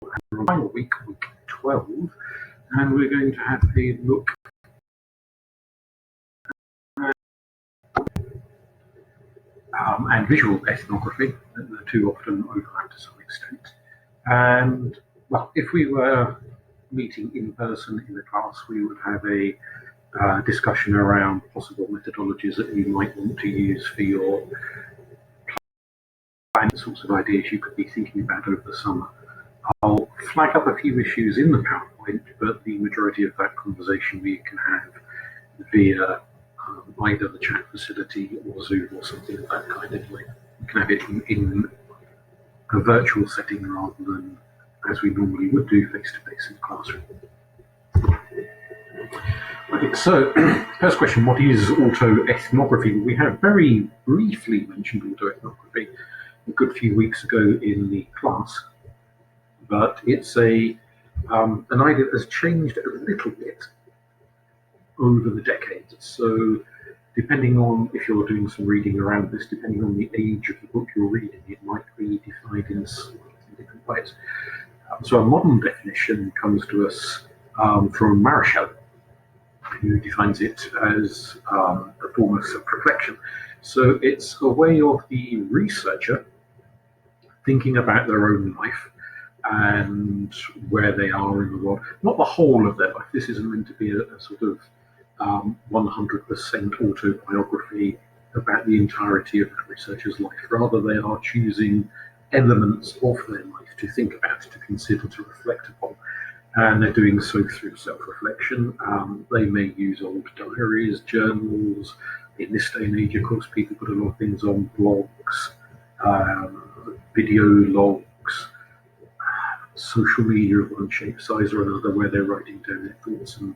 our final week, week 12, and we're going to have a look at and visual ethnography. The two often overlap to some extent. And, well, if we were meeting in person in the class, we would have a discussion around possible methodologies that you might want to use for your plan, the sorts of ideas you could be thinking about over the summer. I'll flag up a few issues in the PowerPoint, but the majority of that conversation we can have via either the chat facility or Zoom or something of that kind. Anyway, we can have it in a virtual setting rather than, as we normally would do, face-to-face in the classroom. Okay, so first question, what is autoethnography? We have very briefly mentioned autoethnography a good few weeks ago in the class, but it's an idea that has changed a little bit over the decades. So depending on, if you're doing some reading around this, depending on the age of the book you're reading, it might be defined in different ways. So a modern definition comes to us from Marichal, who defines it as a form of self-reflection. So it's a way of the researcher thinking about their own life and where they are in the world. Not the whole of their life. This isn't meant to be a sort of 100% autobiography about the entirety of that researcher's life. Rather, they are choosing elements of their life to think about, to consider, to reflect upon. And they're doing so through self-reflection. They may use old diaries, journals. In this day and age, of course, people put a lot of things on blogs, video logs, social media of one shape, size or another, where they're writing down their thoughts and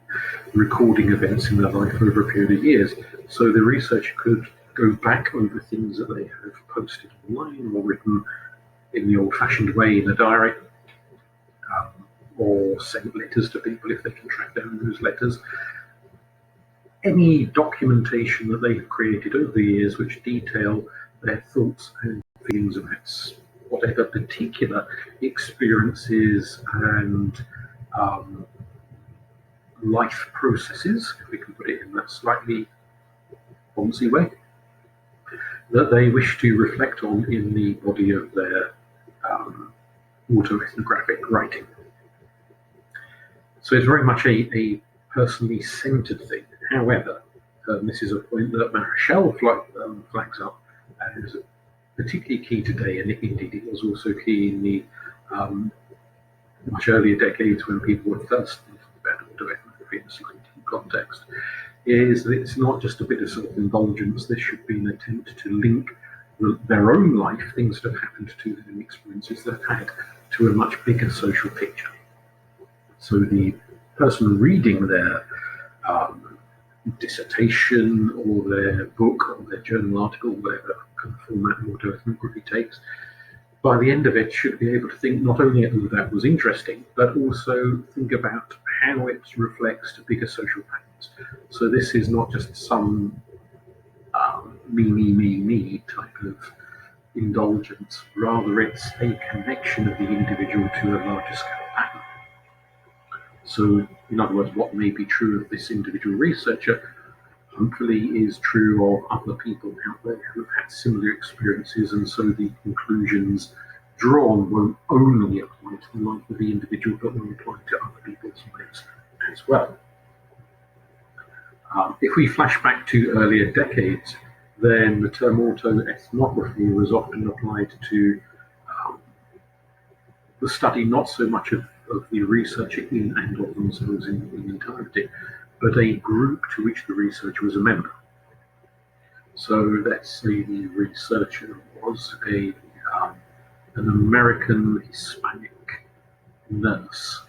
recording events in their life over a period of years. So the researcher could go back over things that they have posted online or written in the old-fashioned way in a diary, or send letters to people if they can track down those letters. Any documentation that they've created over the years which detail their thoughts and feelings about whatever particular experiences and life processes, if we can put it in that slightly bonzy way, that they wish to reflect on in the body of their autoethnographic writing. So it's very much a personally centered thing. However, this is a point that Marichal flags up as particularly key today, and indeed it was also key in the much earlier decades when people were first thinking about autoethnography in a slightly different context, is that it's not just a bit of self-indulgence. This should be an attempt to link their own life, things that have happened to them, experiences they've had, to a much bigger social picture. So the person reading their dissertation or their book or their journal article, whatever kind of format autoethnography takes, by the end of it should be able to think not only, oh, that was interesting, but also think about how it reflects to bigger social patterns. So this is not just some me type of indulgence, rather it's a connection of the individual to a larger scale pattern. So, in other words, what may be true of this individual researcher hopefully is true of other people out there who have had similar experiences, and so the conclusions drawn won't only apply to the life of the individual, but will apply to other people's lives as well. If we flash back to earlier decades, then the term autoethnography was often applied to the study not so much of the researcher in and of themselves in entirety, but a group to which the researcher was a member. So let's say the researcher was an American Hispanic nurse,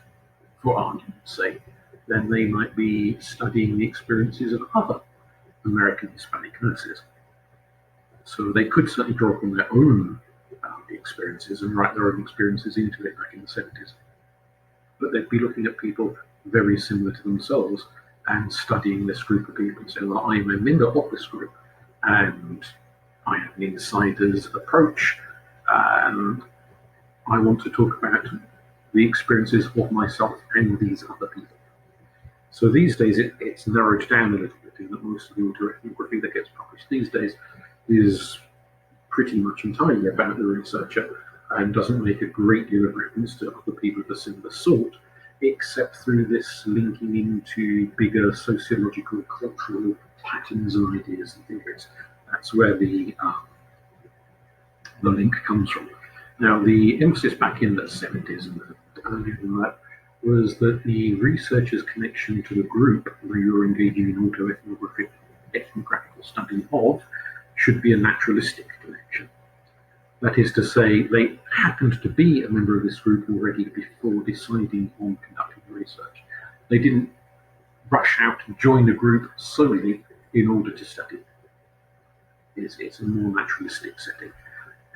for argument's sake. Then they might be studying the experiences of other American Hispanic nurses. So they could certainly draw upon their own experiences and write their own experiences into it back in the 70s. But they'd be looking at people very similar to themselves and studying this group of people and saying, well, I'm a member of this group and I have an insider's approach and I want to talk about the experiences of myself and these other people. So these days it's narrowed down a little bit in that most of the autoethnography that gets published these days is pretty much entirely about the researcher and doesn't make a great deal of reference to other people of a similar sort, except through this linking into bigger sociological, cultural patterns and ideas and theories. That's where the link comes from. Now, the emphasis back in the 70s and earlier than that was that the researcher's connection to the group where you're engaging in autoethnographic, ethnographical study of, should be a naturalistic connection. That is to say, they happened to be a member of this group already before deciding on conducting the research. They didn't rush out and join the group solely in order to study. It's a more naturalistic setting.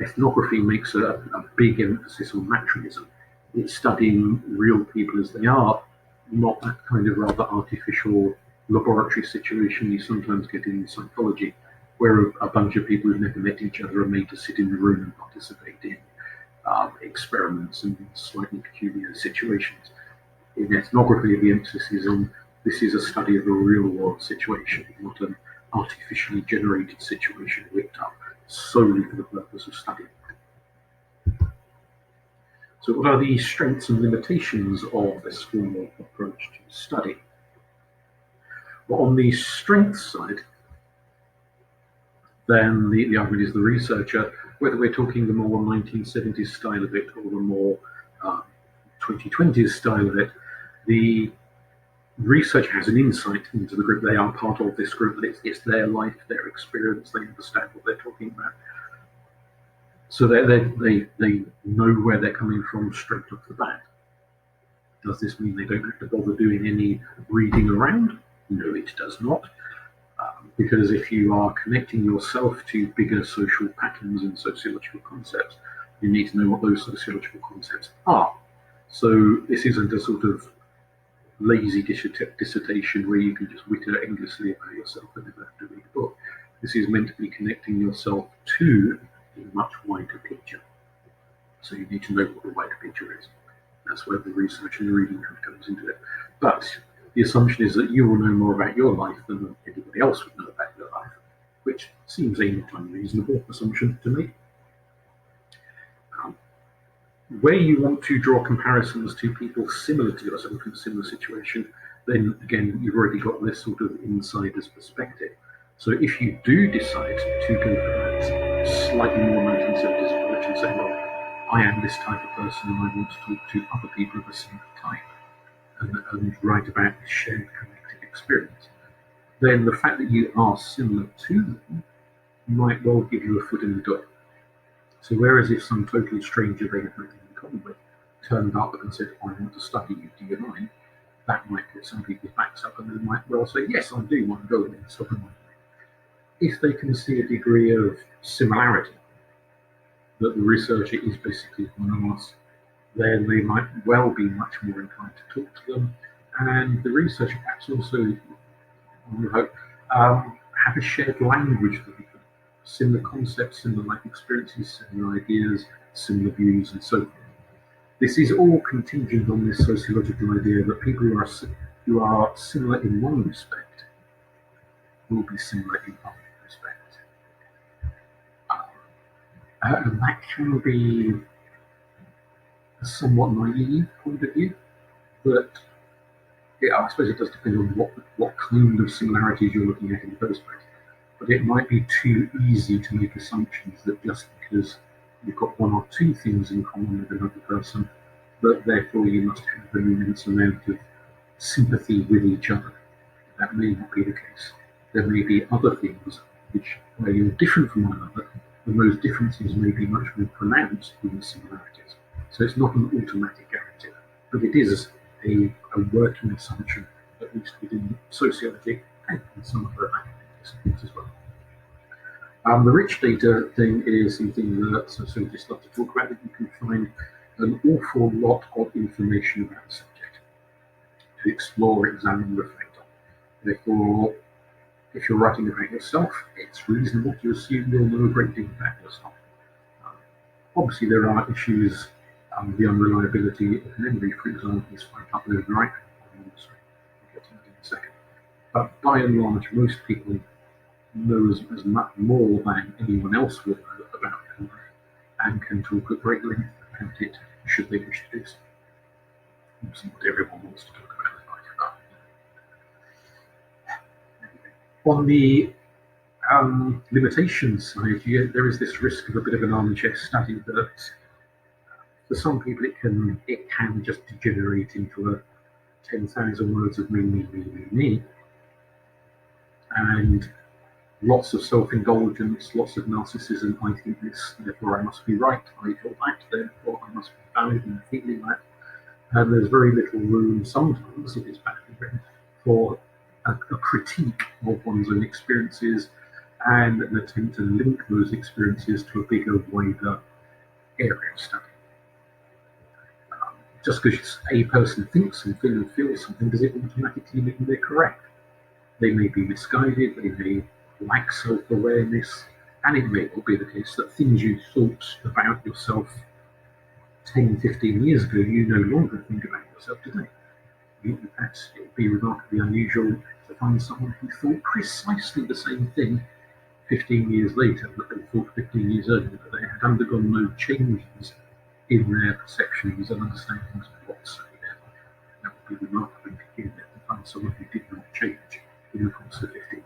Ethnography makes a big emphasis on naturalism. It's studying real people as they are, not that kind of rather artificial laboratory situation you sometimes get in psychology, where a bunch of people who've never met each other are made to sit in the room and participate in experiments and slightly peculiar situations. In ethnography, the emphasis is on this is a study of a real-world situation, not an artificially generated situation whipped up solely for the purpose of studying. So what are the strengths and limitations of this formal approach to study? Well, on the strengths side, then the argument is the researcher, whether we're talking the more 1970s style of it or the more 2020s style of it, the researcher has an insight into the group. They are part of this group, but it's their life, their experience, they understand what they're talking about. So they know where they're coming from straight off the bat. Does this mean they don't have to bother doing any reading around? No, it does not. Because if you are connecting yourself to bigger social patterns and sociological concepts, you need to know what those sociological concepts are. So this isn't a sort of lazy dissertation where you can just witter endlessly about yourself and never have to read a book. This is meant to be connecting yourself to a much wider picture. So you need to know what the wider picture is. That's where the research and the reading comes into it. But the assumption is that you will know more about your life than anybody else would know about your life, which seems a not unreasonable assumption to me. Where you want to draw comparisons to people similar to yourself in a similar situation, then again, you've already got this sort of insider's perspective. So if you do decide to go for that slightly more 1970s approach and say, well, I am this type of person and I want to talk to other people of a similar type and write about this shared collective experience, then the fact that you are similar to them might well give you a foot in the door. So whereas if some totally stranger they have nothing in common with turned up and said, I want to study you, do you mind? That might put some people's backs up and they might well say, yes, I do want to go and study you. If they can see a degree of similarity, that the researcher is basically one of us, then they might well be much more inclined to talk to them. And the researcher perhaps also, I hope, have a shared language for people. Similar concepts, similar life experiences, similar ideas, similar views, and so forth. This is all contingent on this sociological idea that people who are similar in one respect will be similar in other respects. And that can be a somewhat naive point of view, but I suppose it does depend on what kind of similarities you're looking at in the first place. But it might be too easy to make assumptions that just because you've got one or two things in common with another person, that therefore you must have an immense amount of sympathy with each other. That may not be the case. There may be other things where you're different from one another, and those differences may be much more pronounced than the similarities. So it's not an automatic guarantee, but it is a working assumption, at least within sociology and in some other disciplines as well. The rich data thing is something that sociologists love to talk about. You can find an awful lot of information about the subject to explore, examine, reflect on. Therefore, if you're writing about yourself, it's reasonable to assume you'll know a great deal about yourself. Obviously, there are issues The unreliability of memory, for example, is spiked up overnight. I'll get to that in a second. But by and large, most people know as much more than anyone else will know about memory and can talk at great length about it should they wish to do so. It's not everyone wants to talk about it like that. On the limitations side, there is this risk of a bit of an armchair study that for some people it can just degenerate into a 10,000 words of me, and lots of self-indulgence, lots of narcissism. I think this, therefore I must be right. I feel that, therefore I must be valid in feeling that. And there's very little room sometimes, if it's badly written, for a critique of one's own experiences and an attempt to link those experiences to a bigger, wider area of study. Just because a person thinks something and feels something, does it automatically mean they're correct? They may be misguided, they may lack self-awareness, and it may well be the case that things you thought about yourself 10, 15 years ago, you no longer think about yourself today. In fact, it would be remarkably unusual to find someone who thought precisely the same thing 15 years later that they thought 15 years earlier, that they had undergone no changes in their perceptions and understandings whatsoever. That would be remarkably peculiar to find someone who did not change in the course of 15 years.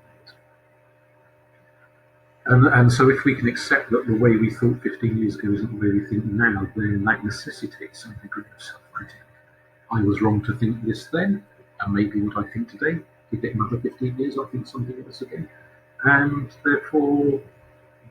And so if we can accept that the way we thought 15 years ago isn't the way we think now, then that necessitates some degree of self-critique. I was wrong to think this then, and maybe what I think today, give it another 15 years, I'll think something else again. And therefore,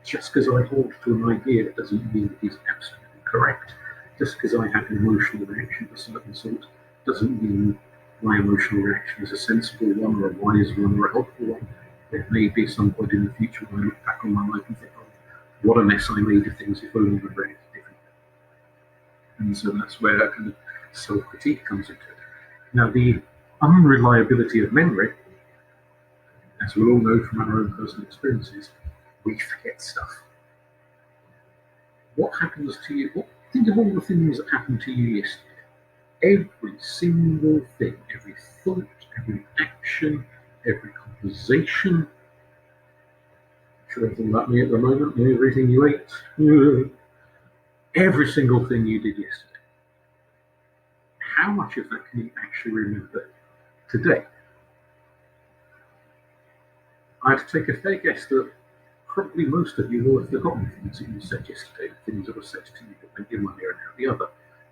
just because I hold to an idea doesn't mean it is absolutely correct. Just because I have an emotional reaction of a certain sort doesn't mean my emotional reaction is a sensible one or a wise one or a helpful one. There may be some point in the future when I look back on my life and think, oh, what a mess I made of things if only I'd reacted differently. And so that's where a kind of self-critique comes into it. Now, the unreliability of memory, as we all know from our own personal experiences, we forget stuff. What happens to you? Think of all the things that happened to you yesterday. Every single thing, every thought, every action, every conversation. Sure, everything about me at the moment, everything you ate, every single thing you did yesterday. How much of that can you actually remember today? I'd take a fair guess that probably most of you will have forgotten things that you said yesterday, things that were said to you that went in one ear and out the other.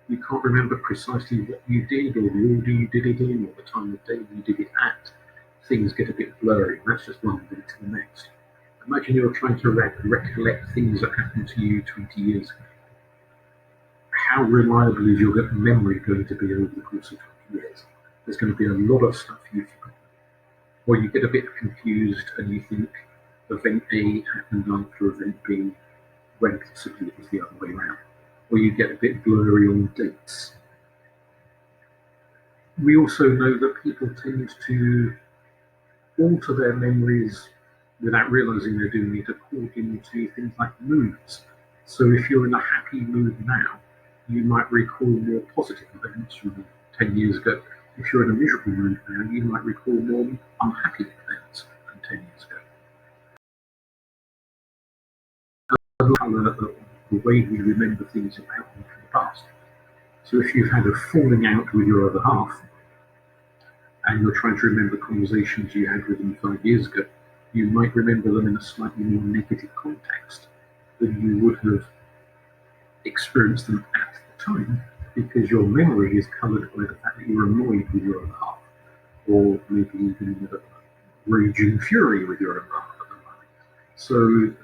You can't remember precisely what you did, or the order you did it in, or the time of day you did it at. Things get a bit blurry, and that's just one thing to the next. Imagine you're trying to recollect things that happened to you 20 years ago. How reliable is your memory going to be over the course of 20 years? There's going to be a lot of stuff you've forgotten. Or you get a bit confused and you think event A happened after event B, when possibly it was the other way around. Or you get a bit blurry on dates. We also know that people tend to alter their memories without realizing they're doing it according to things like moods. So if you're in a happy mood now, you might recall more positive events from 10 years ago. If you're in a miserable mood now, you might recall more unhappy events from 10 years ago. The way we remember things that happened from the past. So if you've had a falling out with your other half, and you're trying to remember conversations you had with them 5 years ago, you might remember them in a slightly more negative context than you would have experienced them at the time, because your memory is coloured by the fact that you're annoyed with your other half, or maybe even raging fury with your other half at the moment. So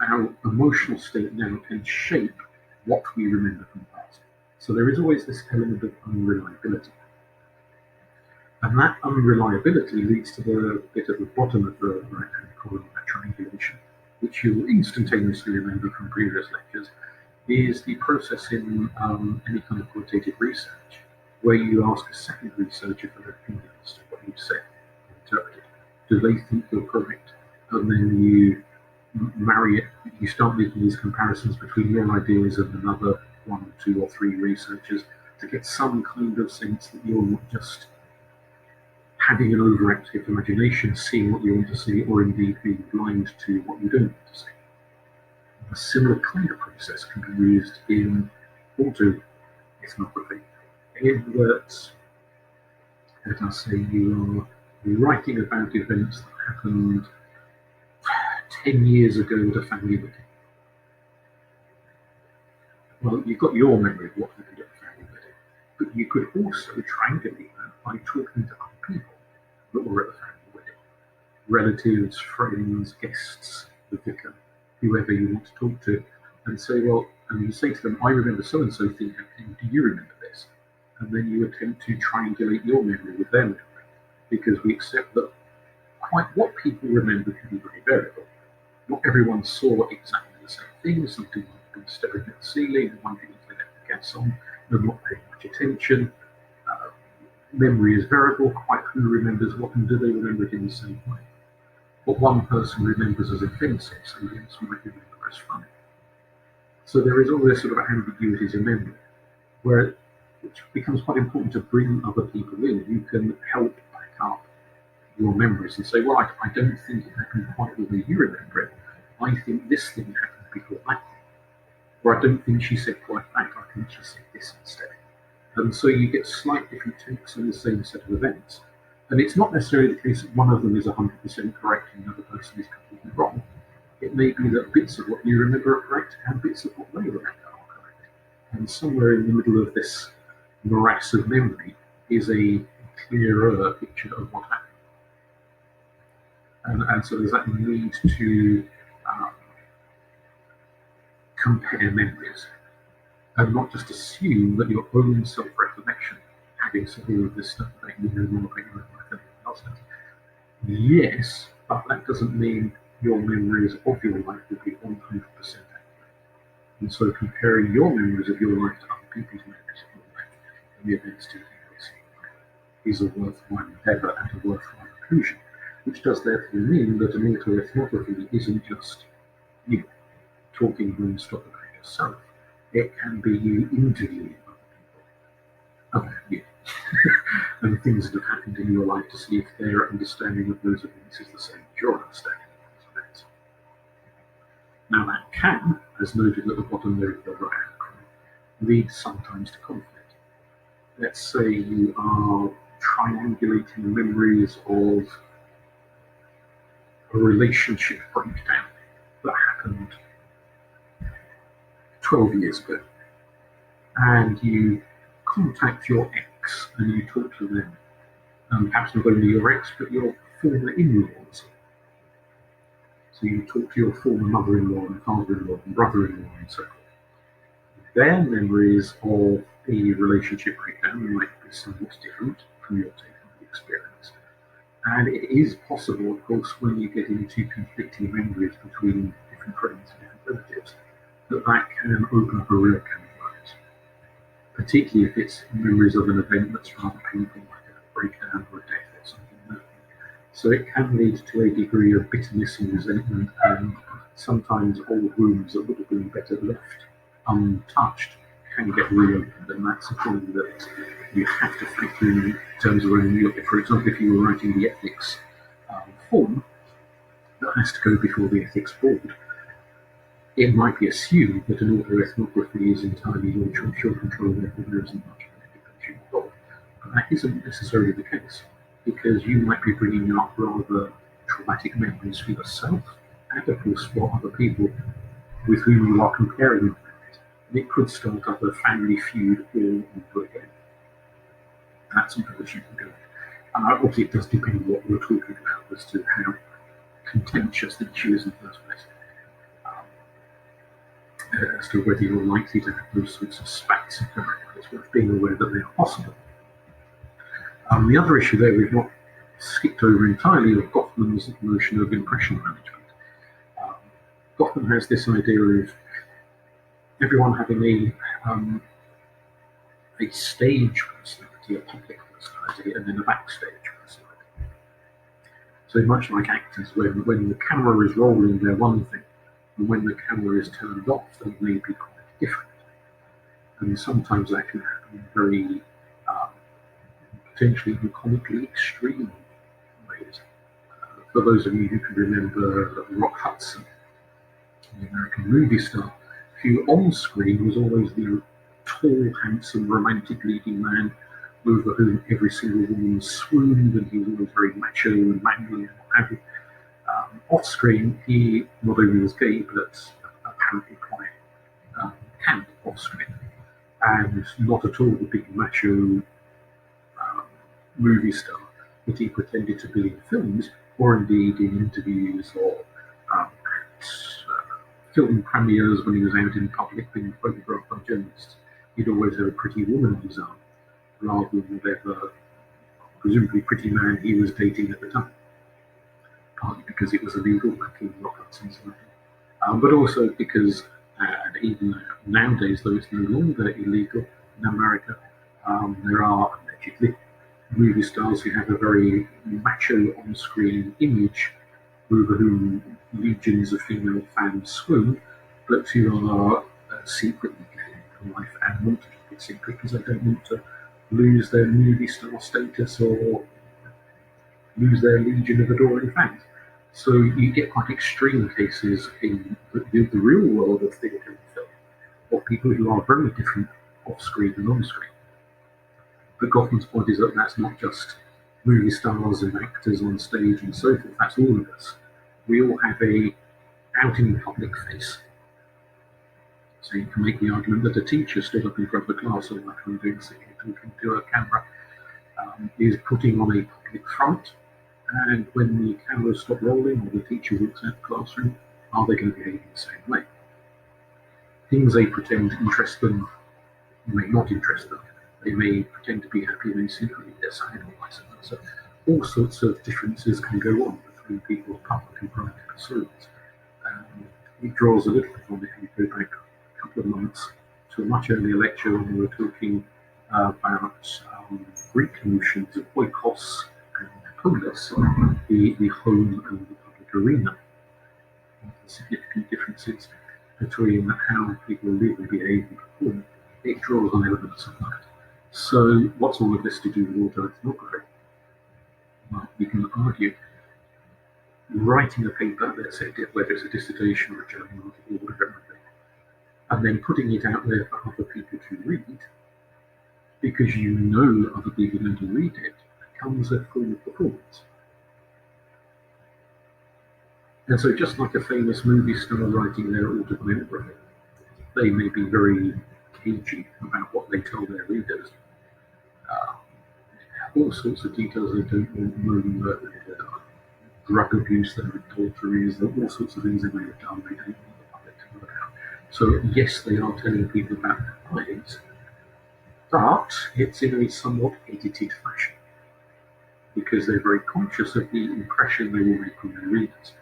our emotional state now can shape what we remember from the past. So there is always this element of unreliability. And that unreliability leads to the bit at the bottom of the right-hand column, that triangulation, which you'll instantaneously remember from previous lectures, is the process in any kind of qualitative research, where you ask a second researcher for their opinion as to what you've said or interpreted. Do they think you're correct? And then you marry it, you start making these comparisons between your ideas and another 1, 2, or 3 researchers, to get some kind of sense that you're not just having an overactive imagination, seeing what you want to see, or indeed being blind to what you don't want to see. A similar kind of process can be used in autoethnography, in that, let us say, you are writing about events that happened 10 years ago at a family wedding. Well, you've got your memory of what happened at a family wedding, but you could also triangulate that by talking to other people that were at the family wedding. Relatives, friends, guests, the vicar, whoever you want to talk to, and say, well, and you say to them, I remember so-and-so thing happening, do you remember this? And then you attempt to triangulate your memory with their memory, because we accept that quite what people remember can be very variable. Not everyone saw exactly the same thing. Something might have been staring at the ceiling, one thing if they left the gas on, and not paying much attention. Memory is variable, quite who remembers what, and do they remember it in the same way? What one person remembers as offensive, somebody else might remember as funny. So there is all this sort of ambiguities in memory, which becomes quite important to bring other people in. You can help back up your memories and say, well, I don't think it happened quite the way you remember it. I think this thing happened before that thing. Or I don't think she said quite that, I think she said this instead. And so you get slightly different takes on the same set of events. And it's not necessarily the case that one of them is 100% correct and the other person is completely wrong. It may be that bits of what you remember are correct and bits of what they remember are correct. And somewhere in the middle of this morass of memory is a clearer picture of what happened. And so there's that need to compare memories and not just assume that your own self-recollection, having said all of this stuff about you know more about your own life than anyone else does. Yes, but that doesn't mean your memories of your life will be 100% accurate. And so comparing your memories of your life to other people's memories of your life and the events taking place is a worthwhile endeavour and a worthwhile conclusion, which does therefore mean that an autoethnography isn't just you talking non-stop about yourself. It can be you interviewing other people about you and things that have happened in your life to see if their understanding of those events is the same as your understanding of those events. Now that can, as noted at the bottom there of the right-hand column, lead sometimes to conflict. Let's say you are triangulating memories of a relationship breakdown that happened 12 years ago, and you contact your ex and you talk to them, perhaps not only your ex but your former in-laws. So you talk to your former mother-in-law and father-in-law and brother-in-law and so forth. Their memories of a relationship breakdown might be somewhat different from your take on the experience. And it is possible, of course, when you get into conflicting memories between different friends and different relatives, that can open up a real can of worms, particularly if it's memories of an event that's rather painful, like a breakdown or a death or something like that. So it can lead to a degree of bitterness and resentment, and sometimes old wounds that would have been better left untouched can get reopened, and that's a thing that you have to factor in terms of when you look at, for example, if you were writing the ethics form that has to go before the ethics board, it might be assumed that an autoethnography is entirely your choice, your control, therefore there isn't much of an independent involved. But that isn't necessarily the case, because you might be bringing up rather traumatic memories for yourself and, of course, for other people with whom you are comparing memories. And it could start up a family feud all over again. That's something which you can go. Obviously, it does depend on what we're talking about as to how contentious the issue is in the first place. As to whether you're likely to have those sorts of spats occurring. It's worth being aware that they are possible. The other issue there we've not skipped over entirely of Goffman's notion of impression management. Goffman has this idea of everyone having a stage personality, a public personality, and then a backstage personality. So much like actors, when the camera is rolling, they're one thing, and when the camera is turned off, they may be quite different. and sometimes that can happen in very potentially even comically extreme ways. For those of you who can remember Rock Hudson, the American movie star, who on screen was always the tall, handsome, romantic leading man over whom every single woman swooned, and he was always very macho and manly and what have you. Off screen, he not only was gay, but apparently quite camp off screen, and not at all the big macho movie star that he pretended to be in films, or indeed in interviews or at film premieres when he was out in public being photographed by journalists. He'd always have a pretty woman on his arm, rather than whatever presumably pretty man he was dating at the time. Partly because it was illegal back in Rock Hudson's life, but also because, and even nowadays, though it's no longer illegal in America, there are allegedly movie stars who have a very macho on-screen image over whom legions of female fans swoon, but who are secretly gay in life and want to keep it secret because they don't want to lose their movie star status or lose their legion of adoring fans. So you get quite extreme cases in the real world of theatre and film of people who are very different off-screen and on-screen. But Goffman's point is that that's not just movie stars and actors on stage and so forth, that's all of us. We all have a out in public face. So you can make the argument that a teacher stood up in front of the class, or like I'm doing, sitting talking to a camera, is putting on a public front, and when the cameras stop rolling or the teacher walks out of the classroom, are they going to behave in the same way? Things they pretend interest them may not interest them. They may pretend to be happy when secretly they're sad, or vice versa. All sorts of differences can go on between people's public and private personas. It draws a little from it if you go back a couple of months to a much earlier lecture when we were talking about Greek notions of oikos and polis, the home and the public arena. The significant differences between how people live and behave and perform. It draws on elements of that. So what's all of this to do with autoethnography? Well, you can argue writing a paper, let's say, whether it's a dissertation or a journal article or whatever it might be, and then putting it out there for other people to read, because you know other people are going to read it, becomes a form of performance. And so just like a famous movie star writing their autobiography, they may be very cagey about what they tell their readers. All sorts of details they don't want known, drug abuse, their adulteries, all sorts of things they may have done they don't want the public to know about. So yes, they are telling people about their lives, but it's in a somewhat edited fashion, because they're very conscious of the impression they will make on their readers.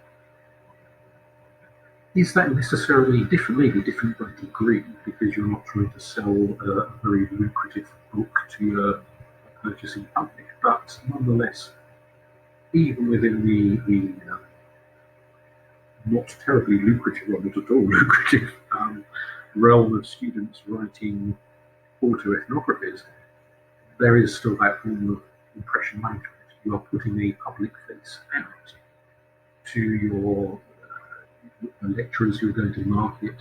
Is that necessarily different? Maybe different by degree, because you're not trying to sell a very lucrative book to a purchasing public, but nonetheless, even within the not terribly lucrative, or not at all lucrative realm of students writing autoethnographies, there is still that form of impression management. You are putting a public face out to your lecturers who are going to market.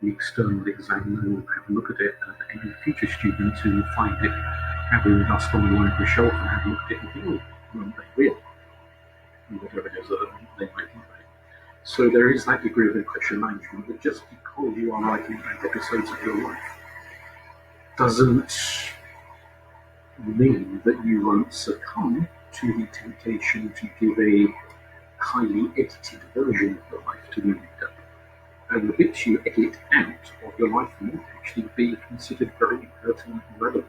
The external examiner will have a look at it, and any future students who find it gathering dust on the library shelf and have looked at it and think, oh, weren't they real? Whatever it is that they might think. So there is that degree of impression management, that just because you are writing about episodes of your life doesn't mean that you won't succumb to the temptation to give a highly edited version of your life to the reader. And the bits you edit out of your life might actually be considered very pertinent and relevant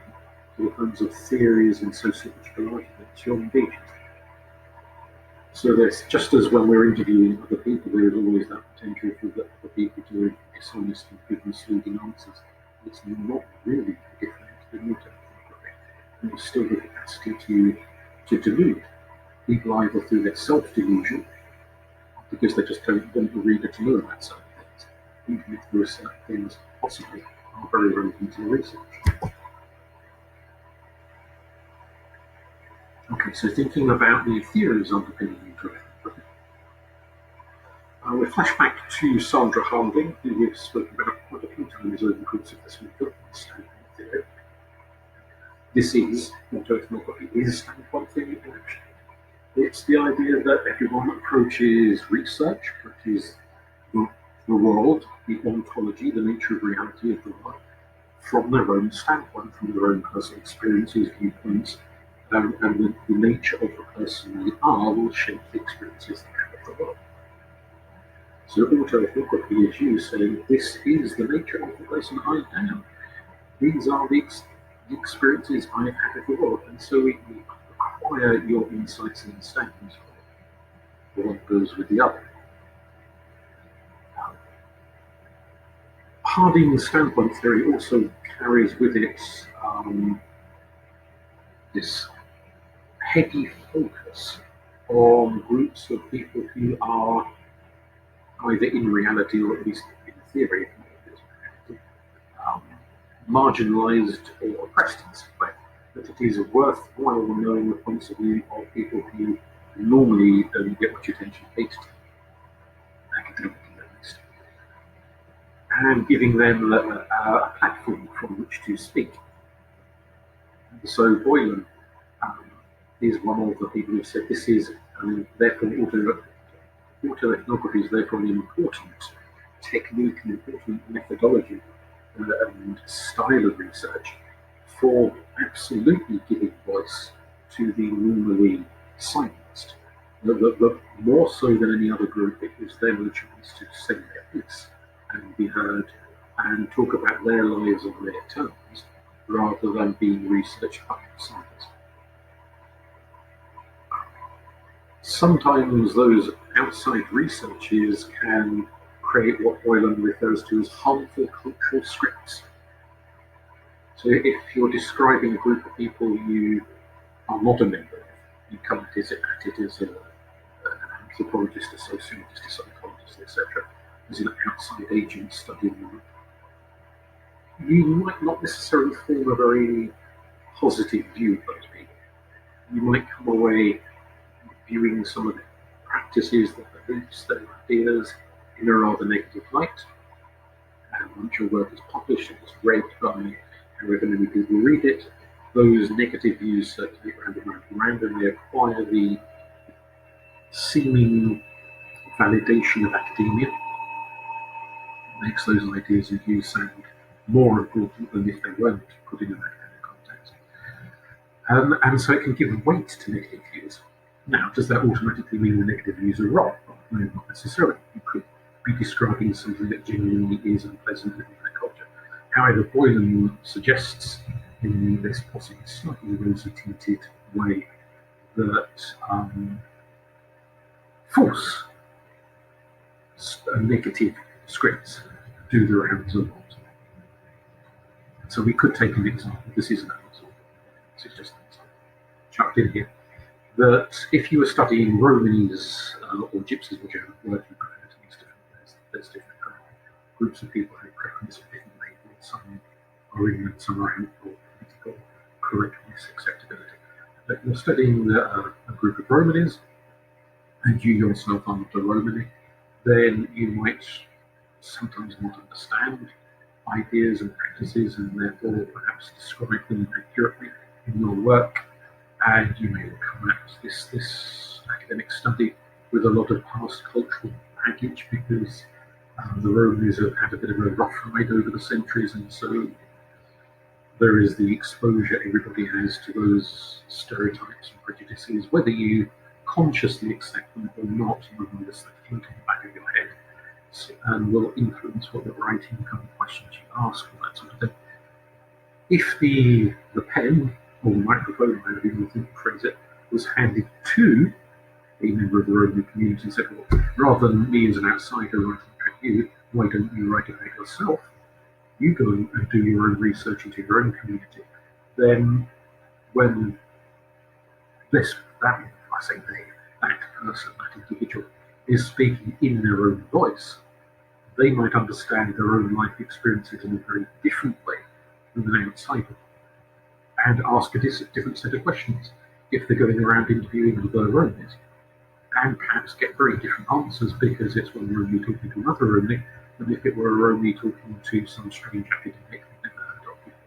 to the kinds of theories and sociological arguments you're engaging in. So there's, just as when we're interviewing other people, there is always that potential for other people to dishonest and give misleading answers. It's not really different to the autoethnography. And there's still the capacity to delude people, either through their self-delusion, because they just don't want the reader to know about certain things, even if there are certain things possibly are very relevant to the research. Okay, so thinking about the theories underpinning autoethnography, we flash back to Sandra Harding, who we've spoken about quite a few times over the course of this week, standpoint theory. This is, autoethnography is standpoint theory in action. It's the idea that everyone approaches research, approaches the world, the ontology, the nature of reality of the world, from their own standpoint, from their own personal experiences, viewpoints, and the nature of the person they are will shape the experiences they have of the world. So autoethnography is you saying, this is the nature of the person I am. These are the experiences I have had of the world, and so we acquire your insights and understandings of one goes with the other. Harding's standpoint theory also carries with it this heavy focus on groups of people who are either in reality or at least in theory marginalized or oppressed in some way. That it is worthwhile knowing the points of view of people who normally don't get much attention paid to, academically at least, and giving them a platform from which to speak. So Boylan is one of the people who said this is, therefore autoethnography is therefore an important technique, an important methodology and style of research for absolutely giving voice to the normally silenced. More so than any other group, it was their chance to say their piece and be heard and talk about their lives on their terms rather than being researched by outsiders. Sometimes those outside researchers can create what Boylan refers to as harmful cultural scripts. So if you're describing a group of people you are not a member of, you come at it as an anthropologist, a sociologist, a psychologist, etc., as an outside agent studying the group, you might not necessarily form a very positive view of those people. You might come away viewing some of their practices, their beliefs, their ideas in a rather negative light. And once your work is published and it's read by however many people read it, those negative views circulate round and they acquire the seeming validation of academia. It makes those ideas and views sound more important than if they weren't put in an academic context. And so it can give weight to negative views. Now, does that automatically mean the negative views are wrong? No, not necessarily. You could be describing something that genuinely is unpleasant within that culture. However, Boylan suggests in this possibly slightly rosy-tinted way that false negative scripts do the rounds a lot. So we could take an example. This isn't an example. This is just an example chucked in here. That if you were studying Romanies or Gypsies, whichever word you prefer to use, there's different groups of people who have preference for different labels. Some are in and some are out for political correctness, acceptability. But you're studying a group of Romanies, and you yourself are not a Romani, then you might sometimes not understand ideas and practices and therefore perhaps describe them accurately in your work. And you may come at this academic study with a lot of past cultural baggage because the Romans have had a bit of a rough ride over the centuries, and so there is the exposure everybody has to those stereotypes and prejudices, whether you consciously accept them or not, nonetheless they float in the back of your head and will influence what you're writing, kind of questions you ask, all that sort of thing. If the pen or the microphone, however you want to phrase it, was handed to a member of the Roman community and said, well, rather than me as an outsider writing about you, why don't you write about yourself? You go and do your own research into your own community. Then when that person, that individual, is speaking in their own voice, they might understand their own life experiences in a very different way than an outsider, and ask a different set of questions if they're going around interviewing other Romies, and perhaps get very different answers because it's one Romie talking to another Romie than if it were a Romie talking to some strange academic they've never heard of before.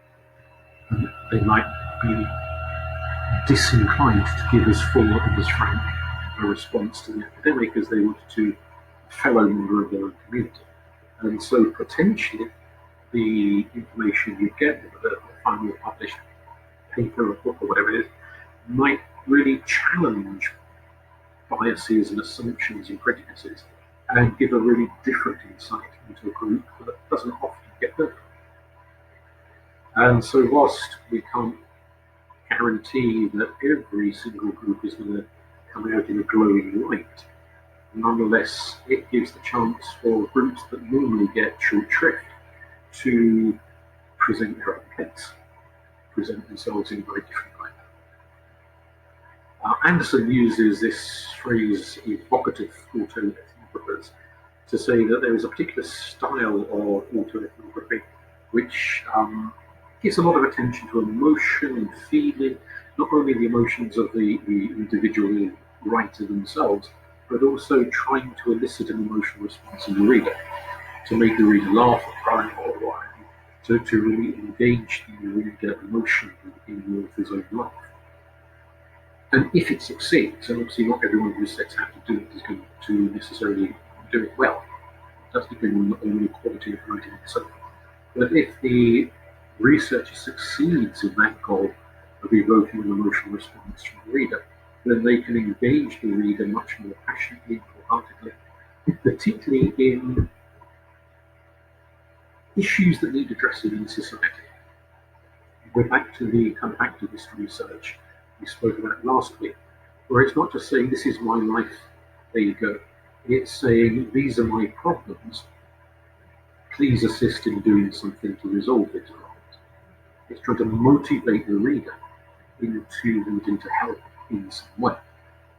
And they might be disinclined to give as full and as frank a response to the academic as they would to a fellow member of their own community. And so potentially the information you get with the final published paper or book or whatever it is might really challenge biases and assumptions and prejudices and give a really different insight into a group that doesn't often get heard. And so whilst we can't guarantee that every single group is going to come out in a glowing light, nonetheless it gives the chance for groups that normally get short shrift to present their own case, present themselves in a very different way. Anderson uses this phrase, evocative autoethnographers, to say that there is a particular style of autoethnography which gives a lot of attention to emotion and feeling, not only the emotions of the individual writer themselves, but also trying to elicit an emotional response in the reader, to make the reader laugh or cry or to really engage the reader emotionally in the author's own life. And if it succeeds, and obviously not everyone who sets out to do it is going to necessarily do it well, it does depend on the quality of writing itself. But if the researcher succeeds in that goal of evoking an emotional response from the reader, then they can engage the reader much more passionately and wholeheartedly, particularly in issues that need addressing in society. We're back to the kind of activist research we spoke about last week, where it's not just saying, this is my life, there you go. It's saying, these are my problems, please assist in doing something to resolve it. It's trying to motivate the reader into wanting to help in some way.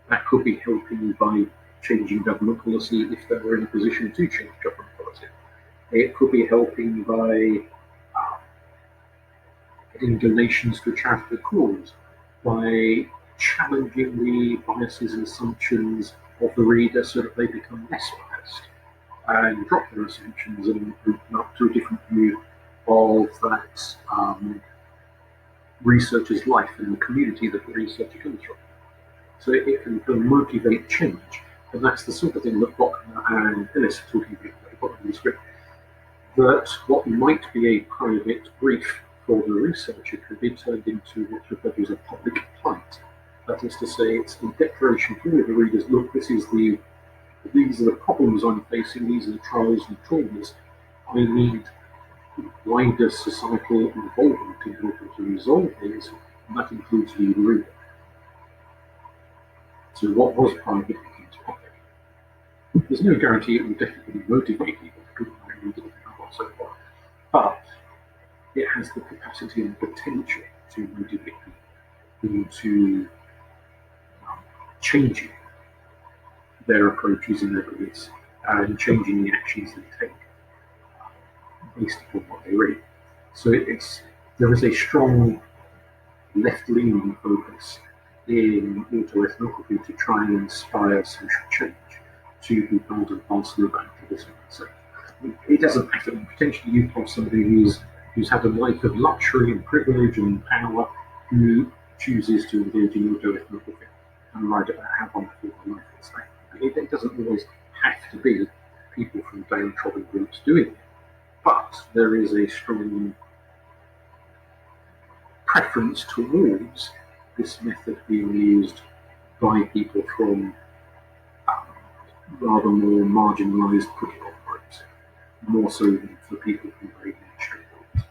That could be helping by changing government policy if they were in a position to change government policy. It could be helping by getting donations to a charitable cause, by challenging the biases and assumptions of the reader so that they become less biased and drop their assumptions and open up to a different view of that researcher's life and the community that the researcher comes from. So it can motivate change, and that's the sort of thing that Bochner and Ellis are talking about at the bottom of the script, that what might be a private brief for the researcher could be turned into what's referred to as a public plight. That is to say, it's a declaration to all the readers, look, these are the problems I'm facing, these are the trials and traumas. I need wider societal involvement in order to resolve these, and that includes you, the reader. So what was private becomes public. There's no guarantee it will definitely motivate people to go and read it whatsoever, but it has the capacity and potential to motivate people into changing their approaches and their beliefs and changing the actions they take based upon what they read. So there is a strong left-leaning focus in autoethnography to try and inspire social change, to be part and parcel of activism. So it doesn't matter. Potentially you have somebody who's had a life of luxury and privilege and power who chooses to engage in autoethnography and write about how wonderful their life is. It doesn't always have to be people from downtrodden groups doing it, but there is a strong preference towards this method being used by people from rather more marginalised political groups, more so than for people from very mainstream groups.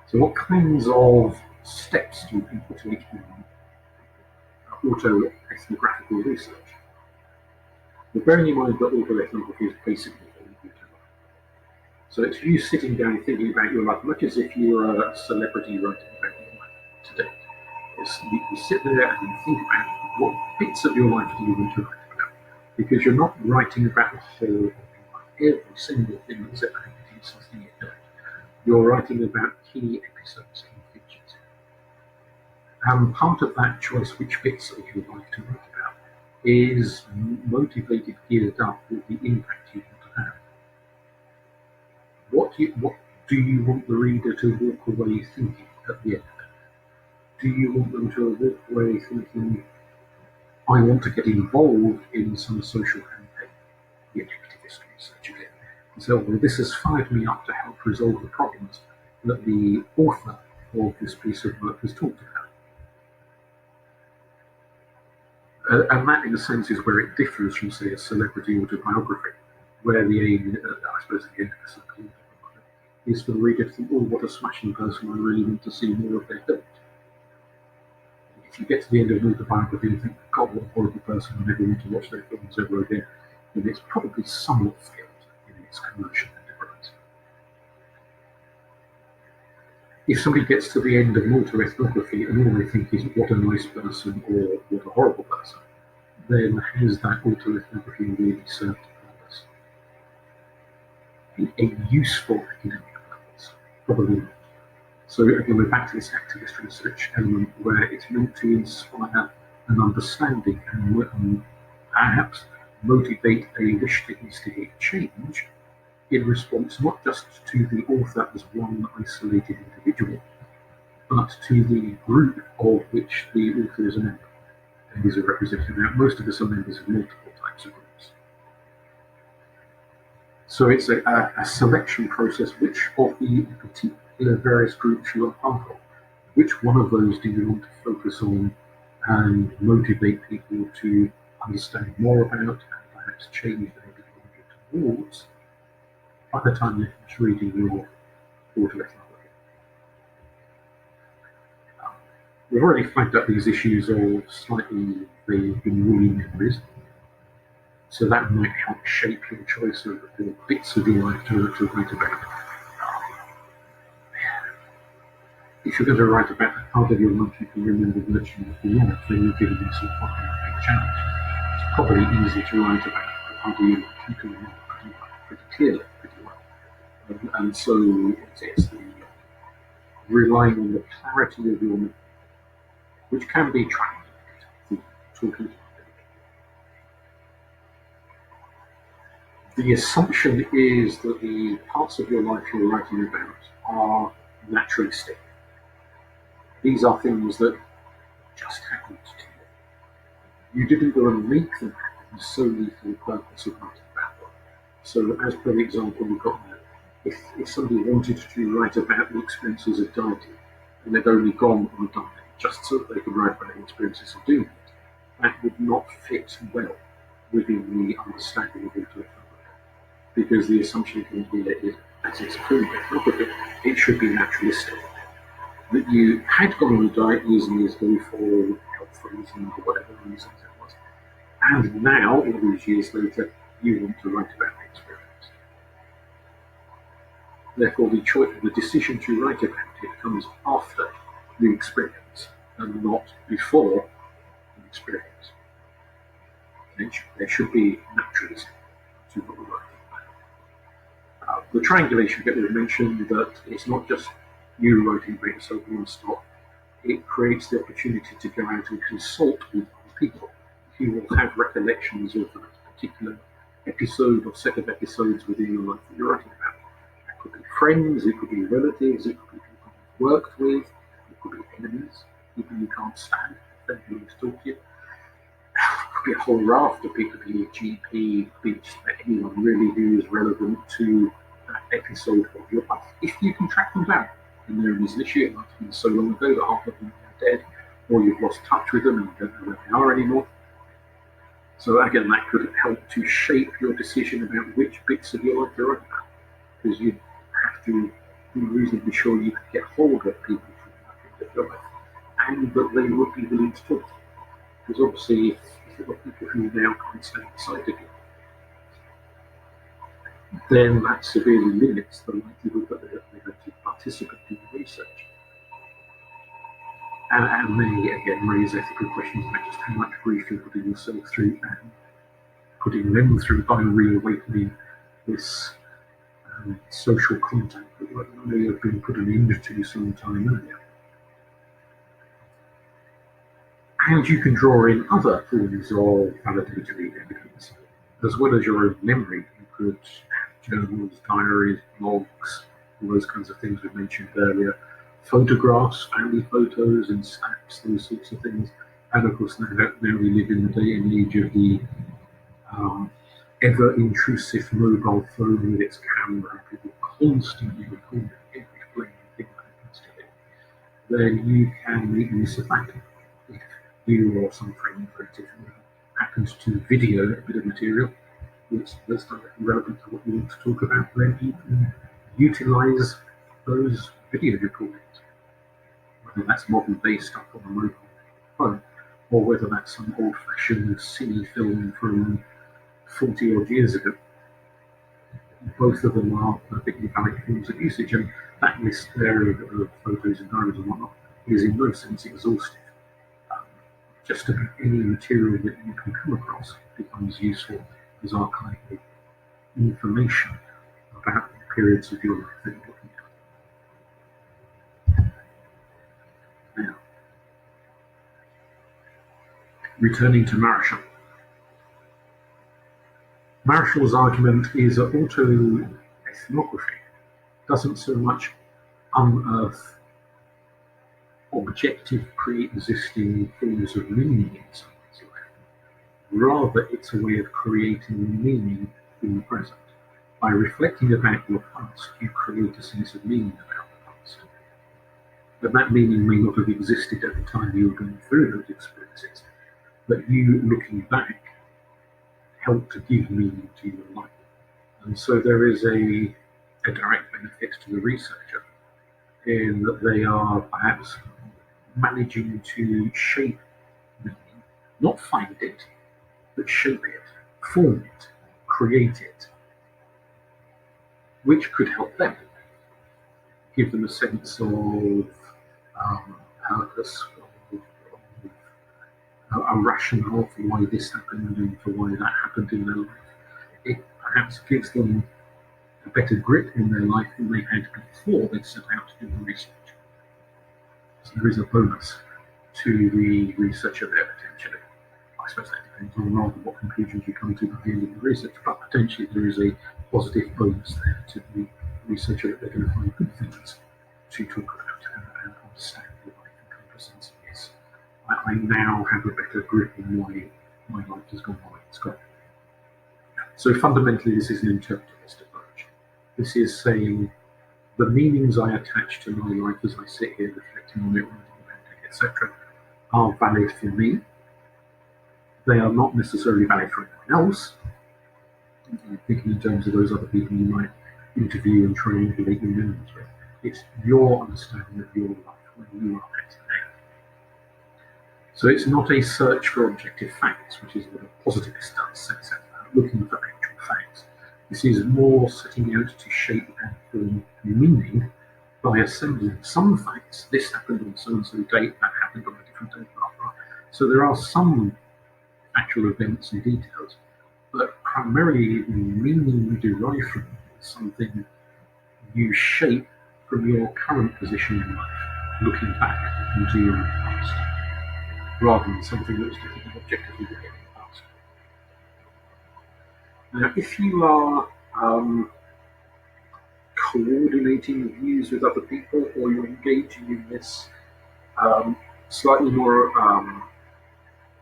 So what kinds of steps do people take in autoethnographical research? But bearing in mind that autoethnography is basically auto. So it's you sitting down thinking about your life, much as if you were a celebrity writing about your life today. You sit there and you think about what bits of your life do you want to write about, because you're not writing about the whole of your life. every single thing that's ever happened to you since the year. You're writing about key episodes, key features. And part of that choice, which bits of your life to write about, is motivated, geared up with the impact you want to have. What do you want the reader to walk away thinking at the end? Do you want them to walk away thinking, I want to get involved in some social campaign, the activist research again? So, well, this has fired me up to help resolve the problems that the author of this piece of work has talked about. And that, in a sense, is where it differs from, say, a celebrity autobiography, where the aim, I suppose, at the end of a celebrity autobiography, is for the reader to think, oh, what a smashing person, I really want to see more of their films. If you get to the end of an autobiography and think, God, what a horrible person, I never want to watch their films ever again, then it's probably somewhat failed in its commercial enterprise. If somebody gets to the end of an autoethnography and all they think is, what a nice person or what a horrible person, then has that autoethnography really served a purpose? A useful academic purpose? Probably not. So again, we're back to this activist research element where it's meant to inspire an understanding and perhaps motivate a wish to instigate change in response not just to the author as one isolated individual, but to the group of which the author is a member and is a representative. Now, most of us are members of multiple types of groups. So it's a selection process, which of the particular various groups you are part of, which one of those do you want to focus on and motivate people to understand more about and perhaps change their behavior towards by the time you finish reading your autoethnography. We've already flagged up these issues of slightly vague and woolly memories, so that might help shape your choice of the bits of your life to write about. If you're going to write about the part of your life you can remember virtually nothing of, then you're giving yourself quite a big challenge. It's probably easy to write about the part of your life you can remember pretty clearly, pretty well. And so it's the relying on the clarity of your memory, which can be trained through talking to others. The assumption is that the parts of your life you're writing about are naturally still. These are things that just happened to you. You didn't go and make them happen solely for the purpose of writing about them. So, as per the example we've got now, if somebody wanted to write about the experiences of dieting and they'd only gone on a diet just so that they could write about the experiences of doing it, that would not fit well within the understanding of autoethnography. Because the assumption here is, as it's called ethnography, it should be naturalistic. That you had gone on a diet using as though for health reasons or whatever reasons it was, and now, all these years later, you want to write about the experience. Therefore, the decision to write about it comes after the experience and not before the experience. There should be naturalism to what we're writing about. The triangulation bit was mentioned that it's not just you writing about yourself non-stop. It creates the opportunity to go out and consult with other people who will have recollections of that particular episode or set of episodes within your life that you're writing about. It could be friends, it could be relatives, it could be people you've worked with, it could be enemies, people you can't stand, they don't want to talk to you. It could be a whole raft of people, be a GP, be just anyone really who is relevant to that episode of your life, if you can track them down. And there is an issue, it might have been so long ago that half of them are dead, or you've lost touch with them and you don't know where they are anymore. So again, that could help to shape your decision about which bits of your life you're writing about, because you have to be reasonably sure you can get hold of people from that bit of your life, and that they would be willing to talk to you. Because obviously, if you've got people who now can't stand beside you, then that severely limits the likelihood that they're going to participate in the research. And may again raise ethical questions about just how much grief you're putting yourself through and putting them through by reawakening this social contact that may have been put an end to some time earlier. And you can draw in other forms of validatory evidence, as well as your own memory. You could have journals, diaries, blogs, all those kinds of things we mentioned earlier, photographs, family photos and snaps, those sorts of things. And of course, now we live in the day and age of the ever-intrusive mobile phone with its camera, people constantly recording every flaming thing that happens to it. Then you can make use of that. If you or some friend creative happens to video a bit of material that's directly relevant to what you want to talk about, then you can utilize those video recordings, whether that's modern-day stuff on a mobile phone, or whether that's some old-fashioned cine film from 40 odd years ago. Both of them are perfectly valid forms of usage, and that list there of photos and diaries and whatnot is in no sense exhaustive. Just about any material that you can come across becomes useful as archival information about the periods of your life that you're looking at. Now, returning to Marshall. Marshall's argument is that autoethnography doesn't so much unearth objective pre-existing forms of meaning in someone's life. Rather, it's a way of creating meaning in the present. By reflecting about your past, you create a sense of meaning about the past. But that meaning may not have existed at the time you were going through those experiences, but you, looking back, help to give meaning to your life. And so there is a direct benefit to the researcher in that they are perhaps managing to shape meaning, not find it, but shape it, form it, create it, which could help them, give them a sense of purpose, a rationale for why this happened and for why that happened in their life. It perhaps gives them a better grip in their life than they had before they set out to do the research. So there is a bonus to the researcher there potentially. I suppose that depends on rather what conclusions you come to at the end of the research, but potentially there is a positive bonus there to the researcher that they're going to find good things to talk about and understand the life encompasses. Yes, I now have a better grip on why my life has gone the way it's gone. So fundamentally, this is an interpretivist approach. This is saying the meanings I attach to my life as I sit here reflecting on it, etc., are valid for me. They are not necessarily valid for anyone else. Thinking in terms of those other people you might interview and triangulate your meanings with. It's your understanding of your life where you are at now. So it's not a search for objective facts, which is what a positivist does, sets out looking for actual facts. This is more setting out to shape and form meaning by assembling some facts. This happened on so-and-so date, that happened on a different date, blah, blah. So there are some actual events and details, but primarily the meaning you derive from something you shape from your current position in life, looking back into your past, rather than something that was different objectively in the past. Now, if you are coordinating views with other people, or you're engaging in this slightly more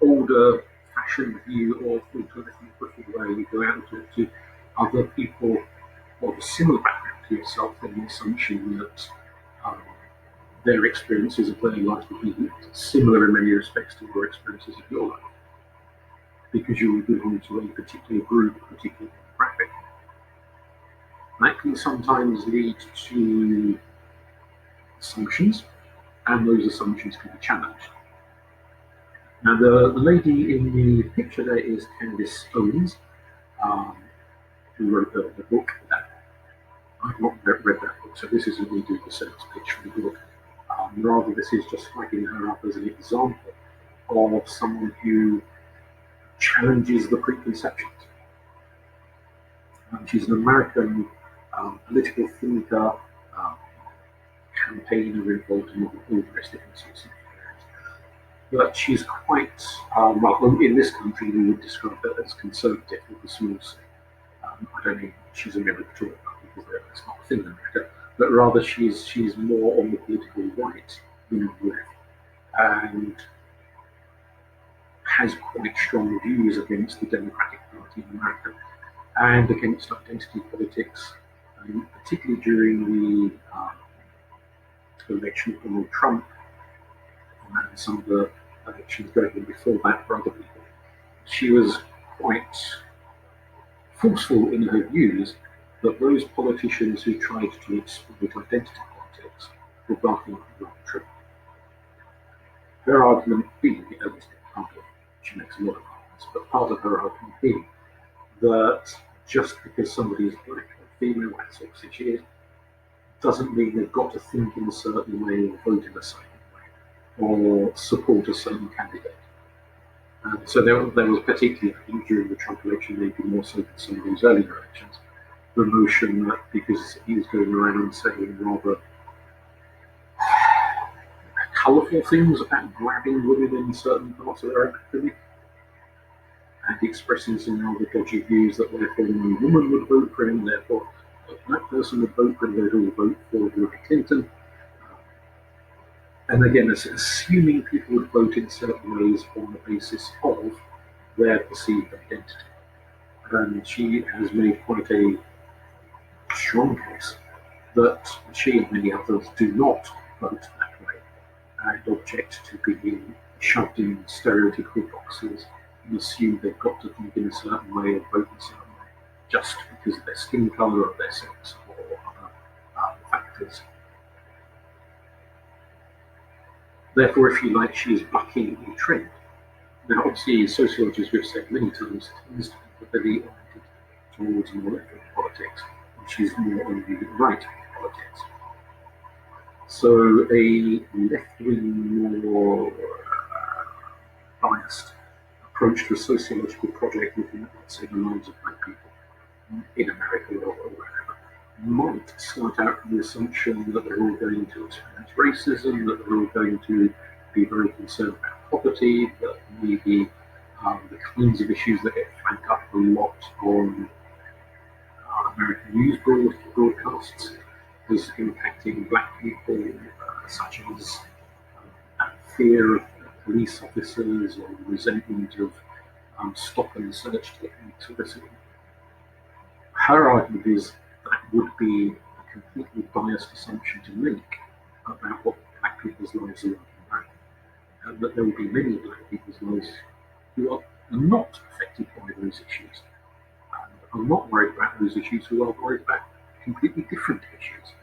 older-fashioned view of autoethnography, where you go out and talk to other people of a similar background to yourself, on the assumption that their experiences are very likely to be similar in many respects to your experiences of your life, because you belong to a particular group, a particular demographic. That can sometimes lead to assumptions, and those assumptions can be challenged. Now, the lady in the picture there is Candice Owens, who wrote the book. I've not read that book, so this isn't me doing the sales pitch for the book. Rather, this is just flagging her up as an example of someone who challenges the preconceptions. She's an American political thinker, um, campaigner involved in all various different sorts of areas. But she's quite, well, in this country we would describe her as conservative with a small c. I don't think she's a member of the Tory party because that's not a thing in America, but rather she's more on the political right than on the left, and has quite strong views against the Democratic Party in America and against identity politics, particularly during the election of Donald Trump and some of the elections going on before that for other people. She was quite forceful in her views that those politicians who tried to exploit identity politics were barking up the wrong tree. Her argument being, at least part of, she makes a lot of arguments, but part of her argument being that just because somebody is black or female, as obviously she is, doesn't mean they've got to think in a certain way or vote in a certain way or support a certain candidate. So there was particularly, I think, during the Trump election, maybe more so than some of those earlier elections, the notion that because he was going around saying rather colourful things about grabbing women in certain parts of their academy and expressing some rather dodgy views that therefore no woman would vote for him, therefore a black person would vote for him, they'd all vote for Hillary Clinton. And again, assuming people would vote in certain ways on the basis of their perceived identity. And she has made quite a strong case that she and many others do not vote that way and object to being shoved in stereotypical boxes and assume they've got to think in a certain way or vote in a certain way just because of their skin colour or their sex or other factors. Therefore, if you like, she is bucking a trend. Now, obviously, sociologists, we've said many times, tends to be very oriented towards more left-wing politics, and she's more on the right politics. So, a left-wing, more biased approach to a sociological project looking at, let's say, the lives of black people in America or wherever might start out from the assumption that they're all going to experience racism, that they're all going to be very concerned about poverty, that maybe the kinds of issues that get flagged up a lot on American news broadcasts as impacting black people, such as fear of police officers or resentment of stop and search techniques or this. Her argument is that would be a completely biased assumption to make about what black people's lives are like in America, and that there will be many black people's lives who are not affected by those issues, and are not worried about those issues, who are worried about completely different issues,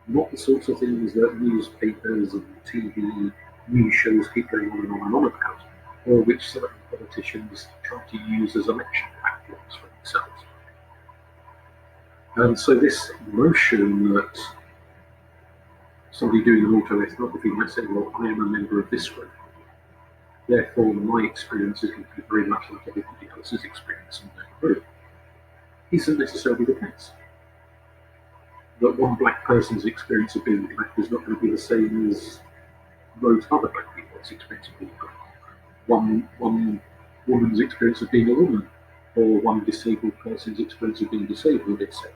not the sorts of things that newspapers and TV news shows keep going on and on and on about, or which certain politicians try to use as election platforms for themselves. And so this notion that somebody doing an autoethnography might say, well, I am a member of this group, therefore my experience is going to be very much like everybody else's experience in that group, isn't necessarily the case. That one black person's experience of being black is not going to be the same as those other black people's experience of being black. One woman's experience of being a woman, or one disabled person's experience of being disabled, etc.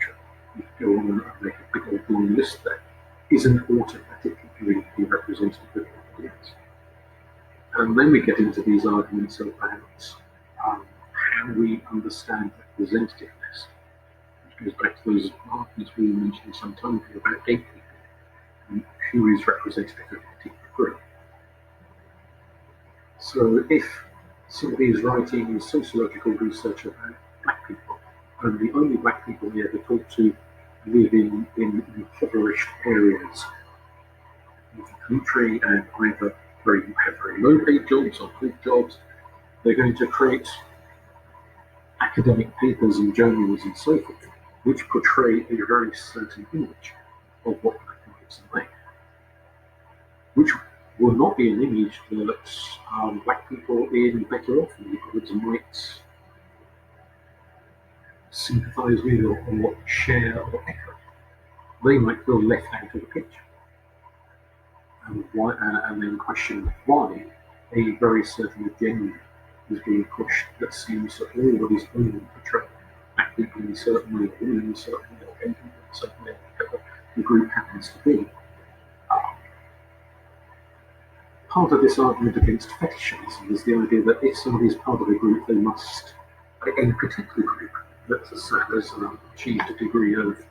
You go on and make a big old long list there, isn't automatically going to be representative of everybody else. And then we get into these arguments about how we understand representativeness, which goes back to those arguments we mentioned some time ago about gay people, and who is representative of a particular group. So if somebody is writing sociological research about black people, and the only black people we ever talk to live in impoverished areas of the country and either have very low paid jobs or good jobs, they're going to create academic papers and journals and so forth, which portray a very certain image of what black lives are like, which will not be an image that black people in better off neighborhoods might sympathise with or share or echo. They might feel left out of the picture. And why? And then question why a very certain agenda is being pushed that seems that always only portray black people in a certain way, or women in a certain way, or gay people in a certain way, whatever the group happens to be. Part of this argument against fetishism is the idea that if somebody is part of a group, they must, a particular group that has achieved a degree of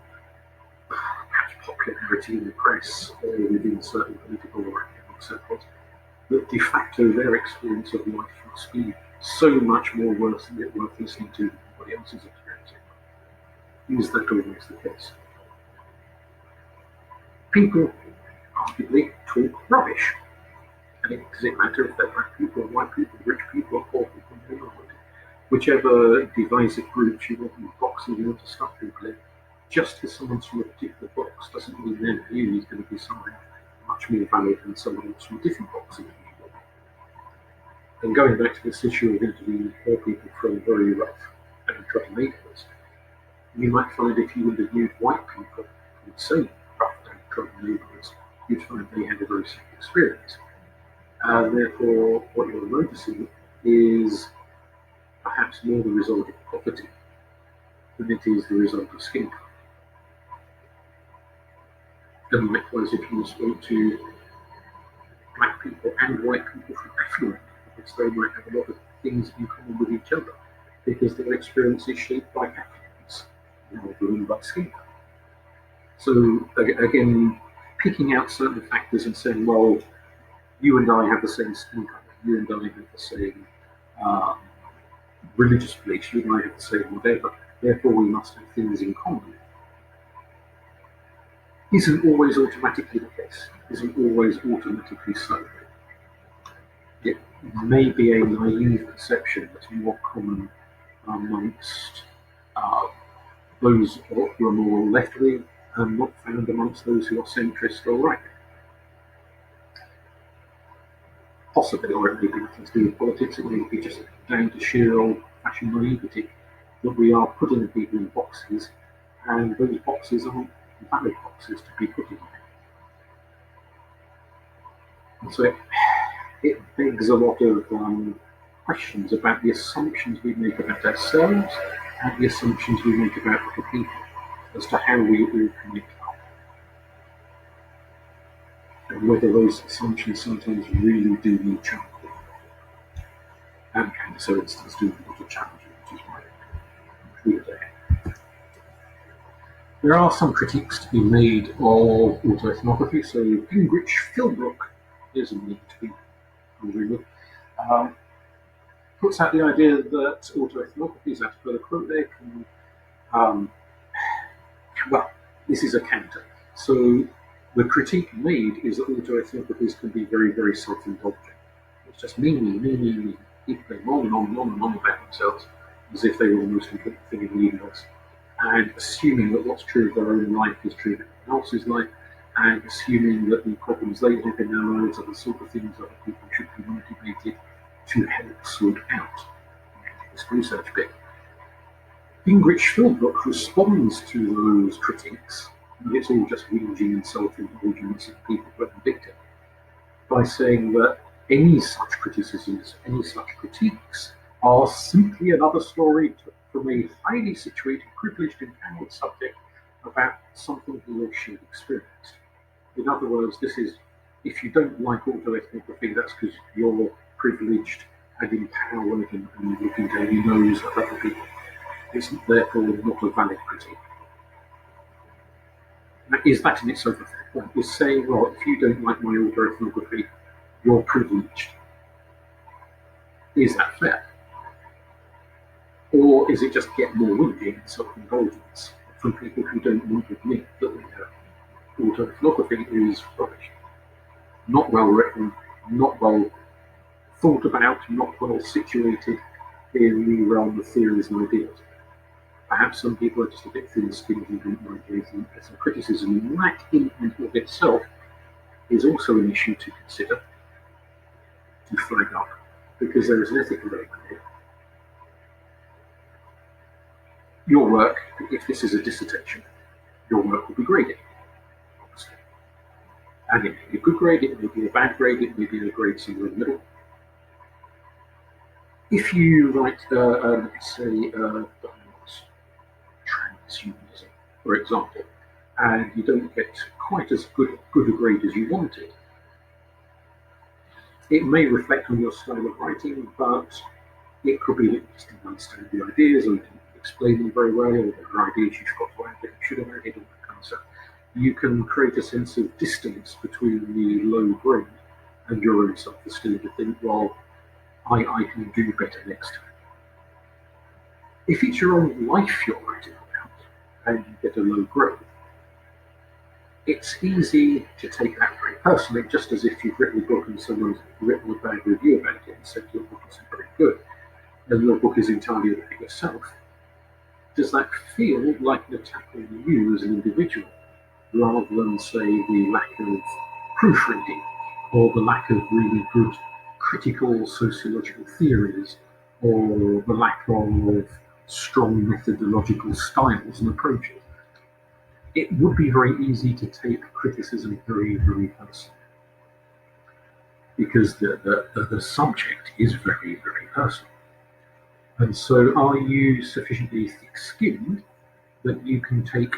perhaps popularity in the press or within certain political or academic circles, that de facto their experience of life must be so much more worth listening to than anybody else's experience. Is that always the case? People arguably talk rubbish. And does it matter if they're black people, white people, rich people, or poor people, minority? Whichever divisive groups you want, boxes you want to stuff people in, just because someone's from a particular box doesn't mean their view is going to be somehow much more valid than someone else from a different box. And going back to this issue of interviewing poor people from very rough and trodden neighbourhoods, you might find if you interviewed white people from the same rough and trodden neighbourhoods, you'd find they had a very similar experience. And therefore, what you're noticing is perhaps more the result of poverty than it is the result of skin colour. And likewise, if you speak to black people and white people from affluent neighbourhoods, they might have a lot of things in common with each other because their experience is shaped by affluence rather than by skin colour. So again, picking out certain factors and saying, well, you and I have the same skin colour, you and I have the same religious beliefs, you and I have the same whatever, therefore we must have things in common, isn't always automatically the case, isn't always automatically so. It may be a naive perception that's more common amongst those who are more left-wing and not found amongst those who are centrist or right. Possibly, or it may be nothing to do with politics, it may be just down to sheer old-fashioned naivety that we are putting people in boxes, and those boxes aren't valid boxes to be put in. And so it begs a lot of questions about the assumptions we make about ourselves and the assumptions we make about other people as to how we all connect up. And whether those assumptions sometimes really do need challenging. And can, so instance, do a lot of challenging, which is why I include there. There are some critiques to be made of autoethnography, so Gingrich Philbrook is a need to be wondering with. Puts out the idea that autoethnography is, as per the quote there, well, this is a counter. So the critique made is that autoethnographies can be very, very self-indulgent. It's just me. People going on and on about themselves as if they were the most important thing in the universe, and assuming that what's true of their own life is true of everyone else's life, and assuming that the problems they have in their lives are the sort of things other people should be motivated to help sort out. This research bit. Gingrich Philbrook responds to those critiques, and it's all just whinging and self-indulgence of people who are victim, by saying that any such criticisms, any such critiques, are simply another story from a highly situated, privileged, empowered subject about something he or she experienced. In other words, this is, if you don't like autoethnography, that's because you're privileged and empowered and looking down your nose at other people. It's therefore not a valid critique. Now, is that in itself a fair point? Is saying, well, if you don't like my autoethnography, you're privileged. Is that fair? Or is it just get more whinging and self-indulgence from people who don't want to admit that autoethnography is rubbish? Not well written, not well thought about, not well situated in the realm of theories and ideas. Perhaps some people are just a bit thin-skinned and don't like anything. Some criticism in that in and of itself is also an issue to consider, to flag up, because there is an ethical element here. your work, if this is a dissertation, your work will be graded, obviously. And it may be a good grade, it may be a bad grade, it may be a grade somewhere in the middle. If you write an essay about transhumanism, for example, and you don't get quite as good a grade as you wanted, it may reflect on your style of writing, but it could be that you just didn't understand the ideas, or you didn't explain them very well, or there are ideas you forgot to add that you should have added, all that kind of stuff. You can create a sense of distance between the low grade and your own self-esteem to think, well, I can do better next time. If it's your own life you're writing about and you get a low grade, it's easy to take that very personally, just as if you've written a book and someone's written a bad review about it and said your book isn't very good, and your book is entirely about yourself. Does that feel like an attack on you as an individual, rather than, say, the lack of proofreading or the lack of really good critical sociological theories or the lack of strong methodological styles and approaches? It would be very easy to take criticism very, very personally, because the subject is very, very personal. And so are you sufficiently thick-skinned that you can take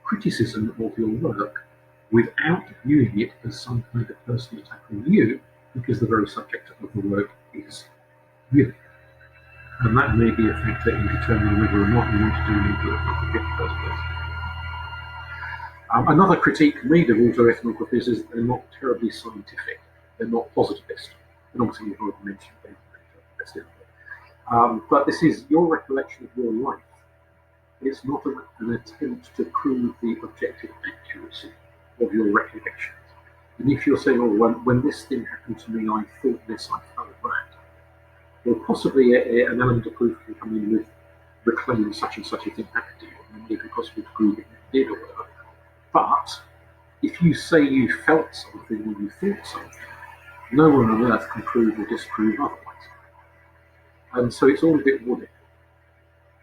criticism of your work without viewing it as some kind of personal attack on you, because the very subject of the work is you? And that may be a factor in determining whether or not you want to do an autoethnography in the first place. Another critique made of autoethnographies is that they're not terribly scientific, they're not positivist. And obviously you've already mentioned that. But this is your recollection of your life. It's not an attempt to prove the objective accuracy of your recollections. And if you're saying, oh, when this thing happened to me, I thought this, I felt that, well, possibly an element of proof can come in with the claim such and such a thing happened to you, and it may be possible to prove it did or whatever. But if you say you felt something or you thought something, no one on earth can prove or disprove otherwise. And so it's all a bit woody.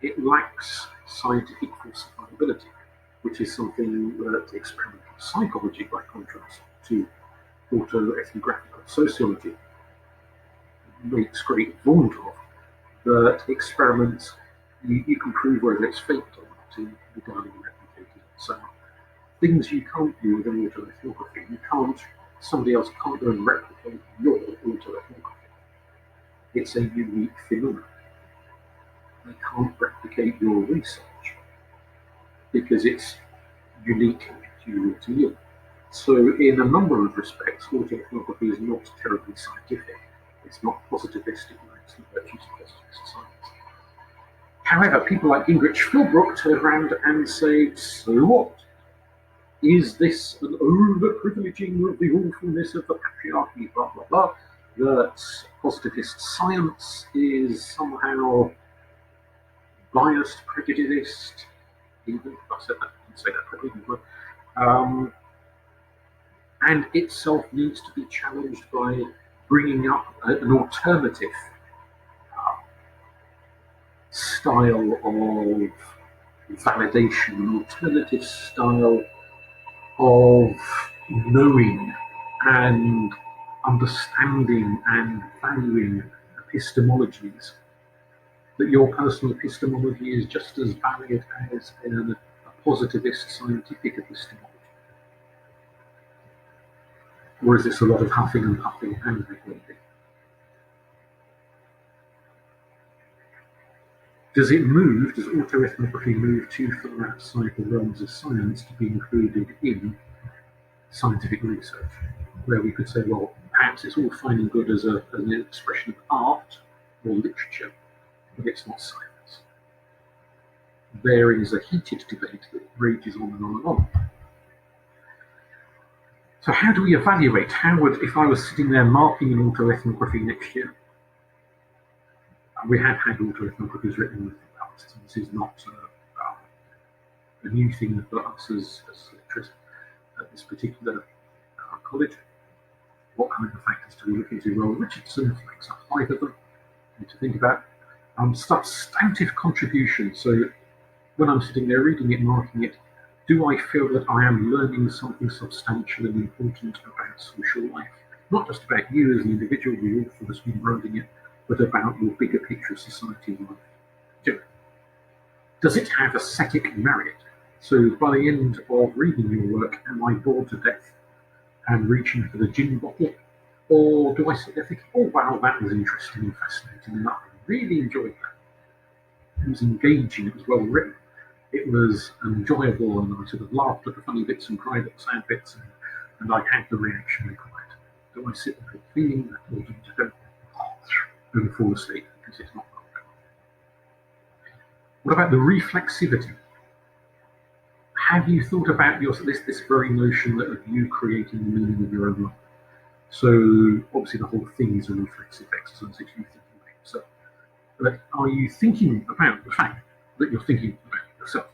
It lacks scientific falsifiability, which is something that experimental psychology, by contrast to autoethnographical sociology, makes great vaunt of. That experiments, you can prove whether it's faked or not, and it can be done and replicated and so on. Things you can't do with an autoethnography, somebody else can't go and replicate your autoethnography. It's a unique phenomenon. They can't replicate your research because it's unique and peculiar to you. So in a number of respects, autoethnography is not terribly scientific. It's not positivistic like the virtues of positivist science. However, people like Gingrich Philbrook turn around and say, so what? Is this an over-privileging of the awfulness of the patriarchy, blah, blah, blah, that positivist science is somehow biased, prejudiced, even, I said that, I didn't say that probably, and itself needs to be challenged by bringing up an alternative style of validation, an alternative style of knowing and understanding and valuing epistemologies, that your personal epistemology is just as valid as a positivist scientific epistemology? Or is this a lot of huffing and puffing and recording? Does autoethnography move too far outside the realms of science to be included in scientific research? Where we could say, well, perhaps it's all fine and good as an expression of art or literature, but it's not science. There is a heated debate that rages on and on and on. So how do we evaluate? If I was sitting there marking an autoethnography next year, we have had autoethnographies written with artists, and this is not a new thing for us as lecturers at this particular college. What kind of factors do we look into? Well, Richardson flags up 5 of them. You need to think about substantive contribution. So when I'm sitting there reading it, marking it, do I feel that I am learning something substantial and important about social life? Not just about you as an individual, the author that's been writing it, but about your bigger picture of society and life. Does it have aesthetic merit? So by the end of reading your work, am I bored to death and reaching for the gin bottle? Or do I sit there thinking, oh wow, that was interesting and fascinating, and I really enjoyed that. It was engaging, it was well written, it was enjoyable, and I sort of laughed at the funny bits and cried at the sad bits, and I had the reaction required. Do I sit there feeling that, or do I just go and fall asleep because it's not wrong? What about the reflexivity? Have you thought about this very notion of you creating the meaning of your own life? So obviously the whole thing is a reflexive exercise. It's you thinking about yourself. But are you thinking about the fact that you're thinking about yourself?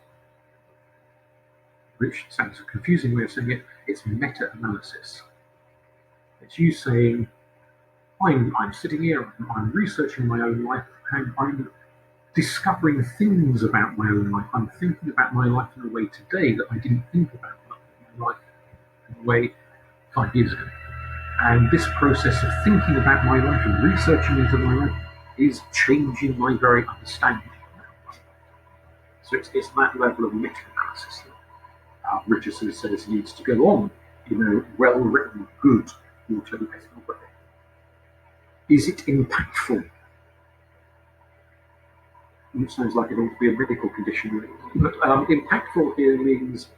Which sounds a confusing way of saying it. It's meta-analysis. It's you saying, I'm sitting here, I'm researching my own life, and I'm discovering things about my own life. I'm thinking about my life in a way today that I didn't think about my life in a way 5 years ago. And this process of thinking about my life and researching into my life is changing my very understanding. So it's that level of meta-analysis that Richardson says needs to go on in a well-written, good autoethnography. Is it impactful? It sounds like it ought to be a medical condition, really. But impactful here means,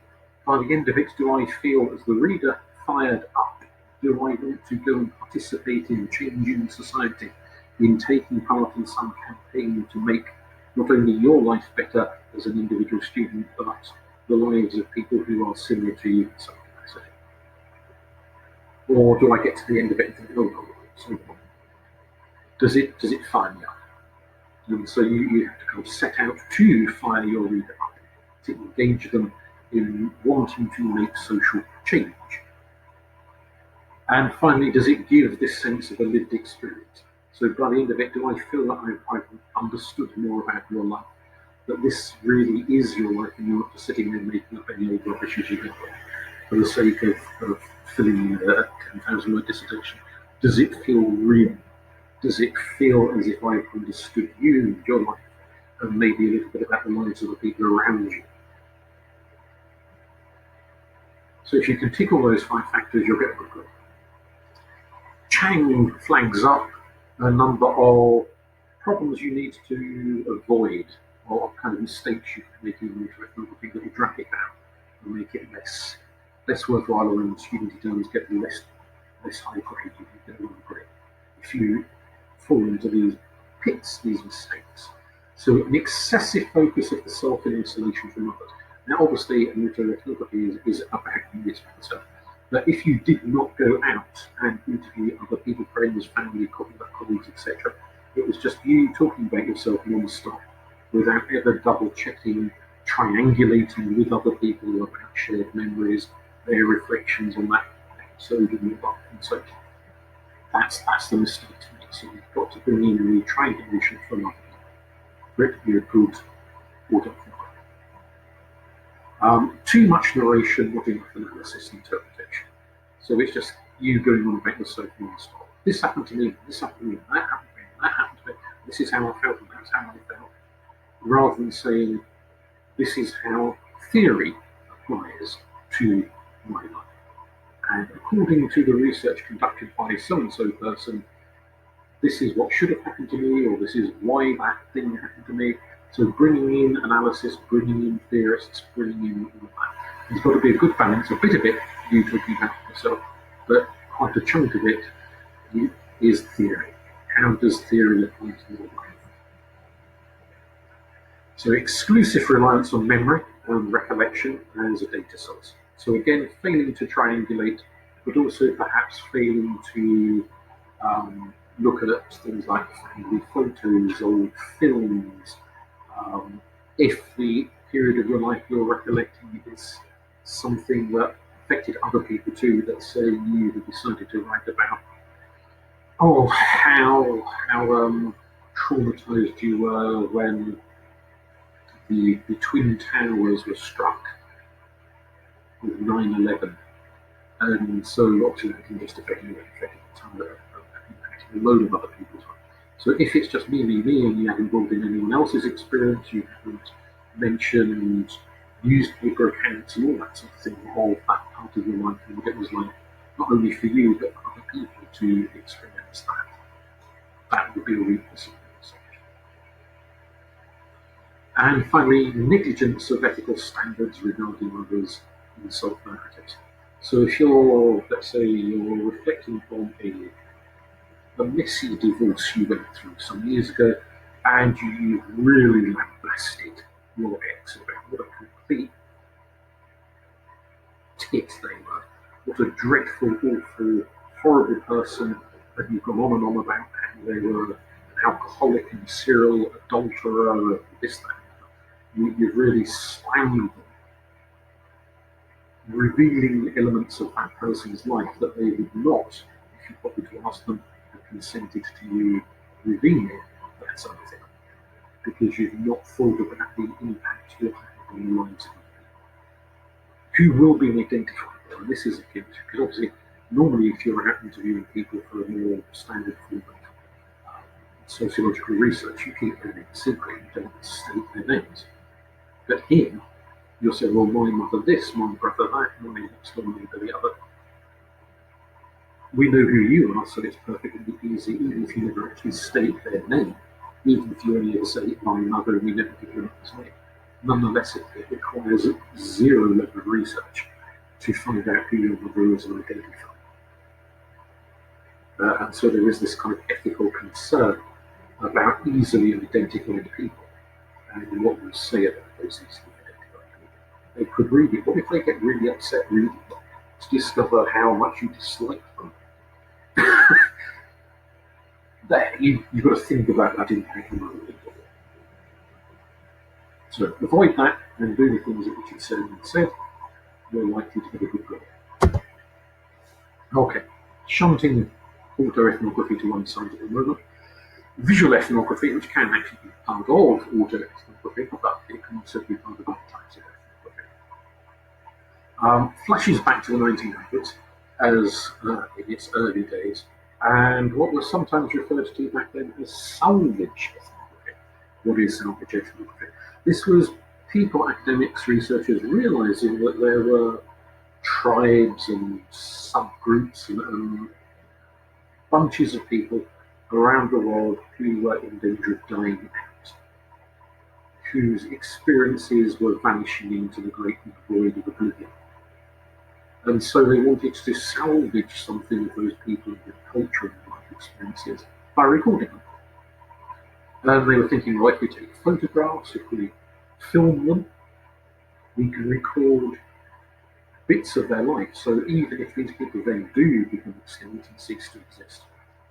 by the end of it, do I feel, as the reader, fired up? Do I want to go and participate in changing society, in taking part in some campaign to make not only your life better as an individual student, but the lives of people who are similar to you in some capacity? Or do I get to the end of it and think, oh, so does it fire me up? And so you have to kind of set out to fire your reader up, to engage them in wanting to make social change. And finally, does it give this sense of a lived experience? So by the end of it, do I feel that I've understood more about your life? That this really is your life and you're not just sitting there making up any old rubbish as you go for the sake of filling in a 10,000 word dissertation? Does it feel real? Does it feel as if I've understood you and your life and maybe a little bit about the lives of the people around you? So if you can tick all those 5 factors, you'll get a good grade. Chang flags up a number of problems you need to avoid, or kind of mistakes you can make in autoethnography that will drag it down and make it less worthwhile, or in student terms get less high grade, you can get a lower grade if you fall into these pits, these mistakes. So an excessive focus of the self in isolation from others. Now obviously autoethnography is about you, it's about yourself. But if you did not go out and interview other people, friends, family, colleagues, etc., it was just you talking about yourself non-stop, without ever double-checking, triangulating with other people about shared memories, their reflections on that episode in your life, and so on. That's the mistake to make. So you've got to bring in the triangulation from other people for it to be a good autoethnography. Too much narration, not enough analysis and interpretation. So it's just you going on about yourself non-stop. This happened to me, this happened to me, that happened to me, that happened to me, this is how I felt, and that's how I felt. Rather than saying, this is how theory applies to my life. And according to the research conducted by so-and-so person, this is what should have happened to me, or this is why that thing happened to me. So bringing in analysis, bringing in theorists, bringing in all of that. There's got to be a good balance, a bit of it you talking about yourself, but quite a chunk of it is theory. How does theory apply to your life? So exclusive reliance on memory and recollection as a data source. So again, failing to triangulate, but also perhaps failing to look at things like family photos, old films. If the period of your life you're recollecting is something that affected other people too, let's say you have decided to write about, how traumatized you were when the Twin Towers were struck with 9/11, and so obviously that can just affect you, affecting a load of other people's lives. So if it's just me, and you haven't brought in anyone else's experience, you haven't mentioned newspaper accounts and all that sort of thing of that part of your life, and what it was like, not only for you, but for other people to experience that would be a weakness of research. And finally, negligence of ethical standards regarding others in self-narratives. So if you're, let's say, you're reflecting on a messy divorce you went through some years ago, and you really lambasted your ex about what a complete tit they were, what a dreadful, awful, horrible person, that you've gone on and on about how they were an alcoholic and serial adulterer, this, that. You've really slammed them, revealing elements of that person's life that they would not, if you wanted to ask them, have consented to you revealing that sort of thing, because you've not thought about the impact you're having on the lives of who will be identifiable. And this is a gift, because obviously, normally if you're out interviewing people for a more standard form of sociological research, you keep everything secret, you don't state their names. But here, you'll say, well, my mother this, my brother that, my next door neighbour the other. We know who you are, so it's perfectly easy, even if you never actually state their name, even if you only ever say my mother and we never give your mother's name. Nonetheless, it requires zero level of research to find out who your mother is and identify. And so there is this kind of ethical concern about easily identifying people and what we say about those easily identified people. They could read it. What if they get really upset reading it to discover how much you dislike them? You've got to think about that impact on other people. So avoid that and do the things that Richard said, you're likely to get a good grade. Okay, shunting autoethnography to one side at the moment. Visual ethnography, which can actually be part of autoethnography, but it can also be part of other types of ethnography. Flashes back to the 1900s as in its early days, and what was sometimes referred to back then as salvage ethnography. What is salvage ethnography? This was people, academics, researchers, realizing that there were tribes and subgroups and bunches of people around the world who were in danger of dying out, whose experiences were vanishing into the great void of oblivion. And so they wanted to salvage something of those people with culture and life experiences by recording them. And they were thinking, well, if we take photographs, if we film them, we can record bits of their life. So even if these people then do become extinct and cease to exist,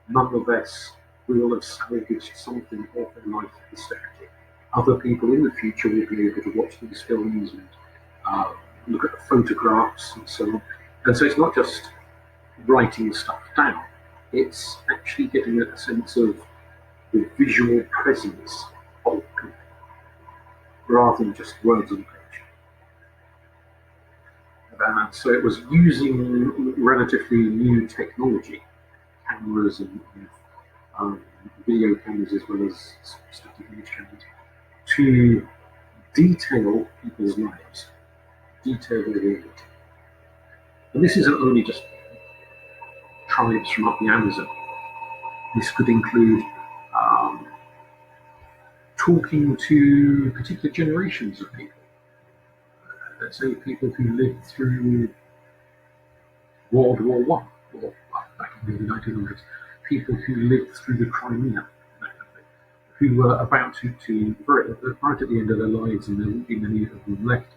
nonetheless, we will have salvaged something of their life posterity. Other people in the future will be able to watch these films and look at the photographs and so on. And so it's not just writing stuff down, it's actually getting a sense of the visual presence of people, rather than just words on the page. So it was using relatively new technology, cameras and video cameras as well as static image cameras, to detail people's lives, detail their reality. And this isn't only just tribes from up the Amazon. This could include talking to particular generations of people. Let's say people who lived through World War One, or back in the 1900s, people who lived through the Crimea, who were about to right at the end of their lives, and there won't be many of them left.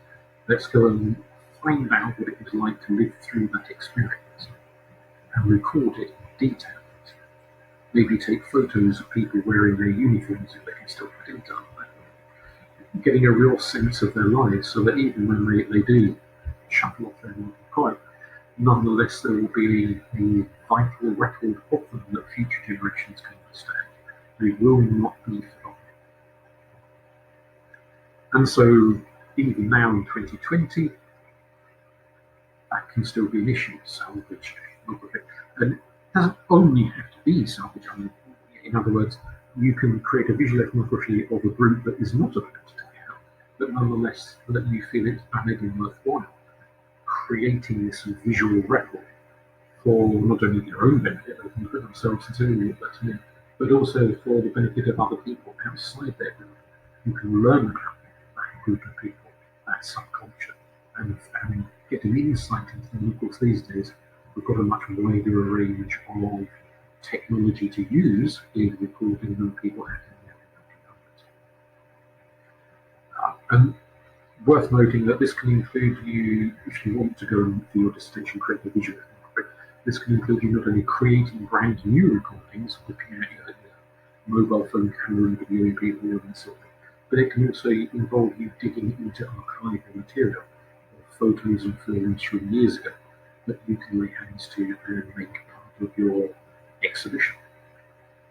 Let's go and find out what it was like to live through that experience and record it, detail it. Maybe take photos of people wearing their uniforms if they can still put it down. Getting a real sense of their lives, so that even when they do shuffle off their mortal coil, nonetheless there will be a vital record of them that future generations can understand. They will not be forgotten. And so even now in 2020, that can still be an issue, salvage ethnography. And it doesn't only have to be salvage. I mean, in other words, you can create a visual ethnography of a group that is not about to take out, but nonetheless that you feel it's maybe worthwhile creating this visual record for not only their own benefit, they can put themselves into it, but also for the benefit of other people outside their group who can learn about that group of people, that subculture, and get an insight into them. Of course, these days we've got a much wider range of technology to use in recording than people had in the 1900s. And worth noting that this can include you, if you want to go and for your dissertation create a visual ethnography, this can include you not only creating brand new recordings, looking at your mobile phone camera and videoing people and so on, but it can also involve you digging into archival material, or photos and films from years ago that you can lay hands to and make part of your exhibition.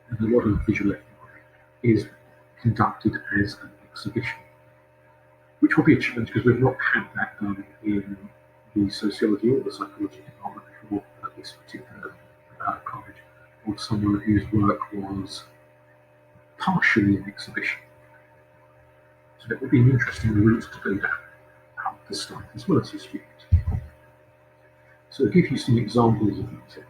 And a lot of visual ethnography is conducted as an exhibition, which will be a challenge because we've not had that done in the sociology or the psychology department before at this particular college, or someone whose work was partially an exhibition. So that would be an interesting route to go down the staff as well as the students. So I'll give you some examples of that.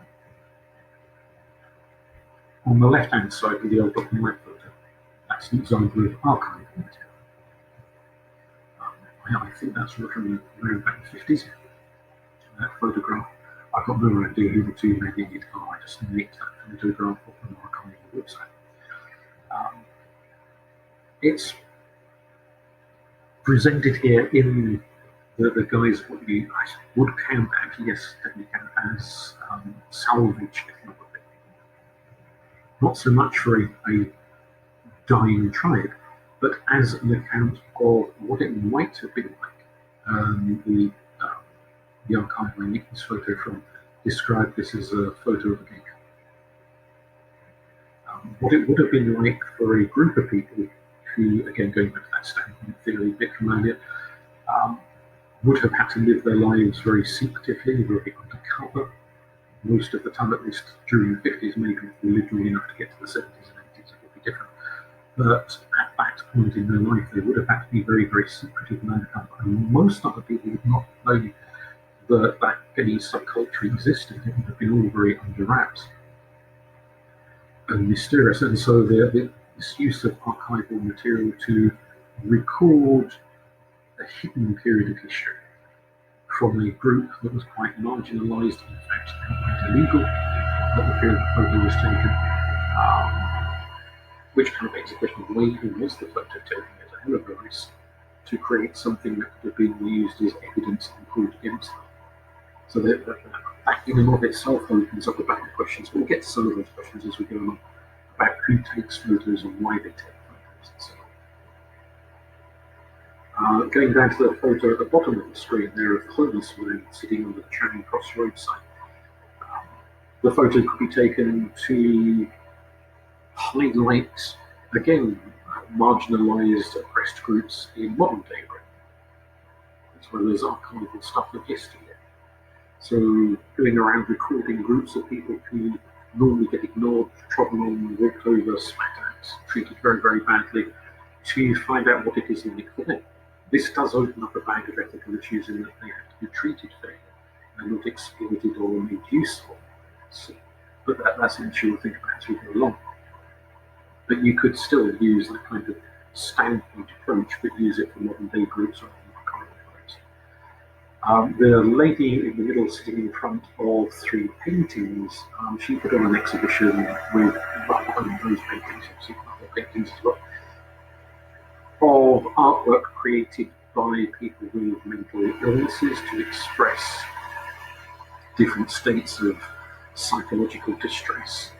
On the left-hand side with the old black and white photo, that's an example of archival material. I think that's from around back in the 50s. That photograph, I've got no idea who the two maybe it are. I just nicked that photograph off an archival website. It's presented here in the guise of what you would count actually, yes, technically count as salvage ethnography. Not so much for a dying tribe, but as an account of what it might have been like. The archive I nicked this photo from described this as a photo of a gay couple. What it would have been like for a group of people who, again, going back to that standpoint theory a bit from earlier, would have had to live their lives very secretively, very undercover. Most of the time, at least during the 50s, maybe if they lived long enough to get to the 70s and 80s, it would be different. But at that point in their life, they would have had to be very, very secretive and undercover. And most other people would not know that any subculture existed. It would have been all very under wraps and mysterious. And so this use of archival material to record a hidden period of history from a group that was quite marginalised, in fact, quite illegal at the period the photo was taken, which kind of begs the question of why even was the photo taken as a hell of a risk to create something that could have been used as evidence and proved against them. So that in and of itself opens up about the questions. We'll get to some of those questions as we go along about who takes photos and why they take photos and so on. Going down to the photo at the bottom of the screen there of homeless men sitting on the Charing Cross roadside. The photo could be taken to highlight, again, marginalised, oppressed groups in modern day Britain, as well as archival stuff of yesteryear. So going around recording groups of people who normally get ignored, trodden on, walked over, spat at, treated very, very badly, to find out what it is like for them. This does open up a bag of ethical issues in that they have to be treated fairly and not exploited or made useful. So, but that's an issue we'll think about as we go along. But you could still use that kind of standpoint approach, but use it for modern day groups or archival groups. The lady in the middle sitting in front of three paintings, she put on an exhibition with those paintings, obviously other paintings as well, of artwork created by people with mental illnesses to express different states of psychological distress.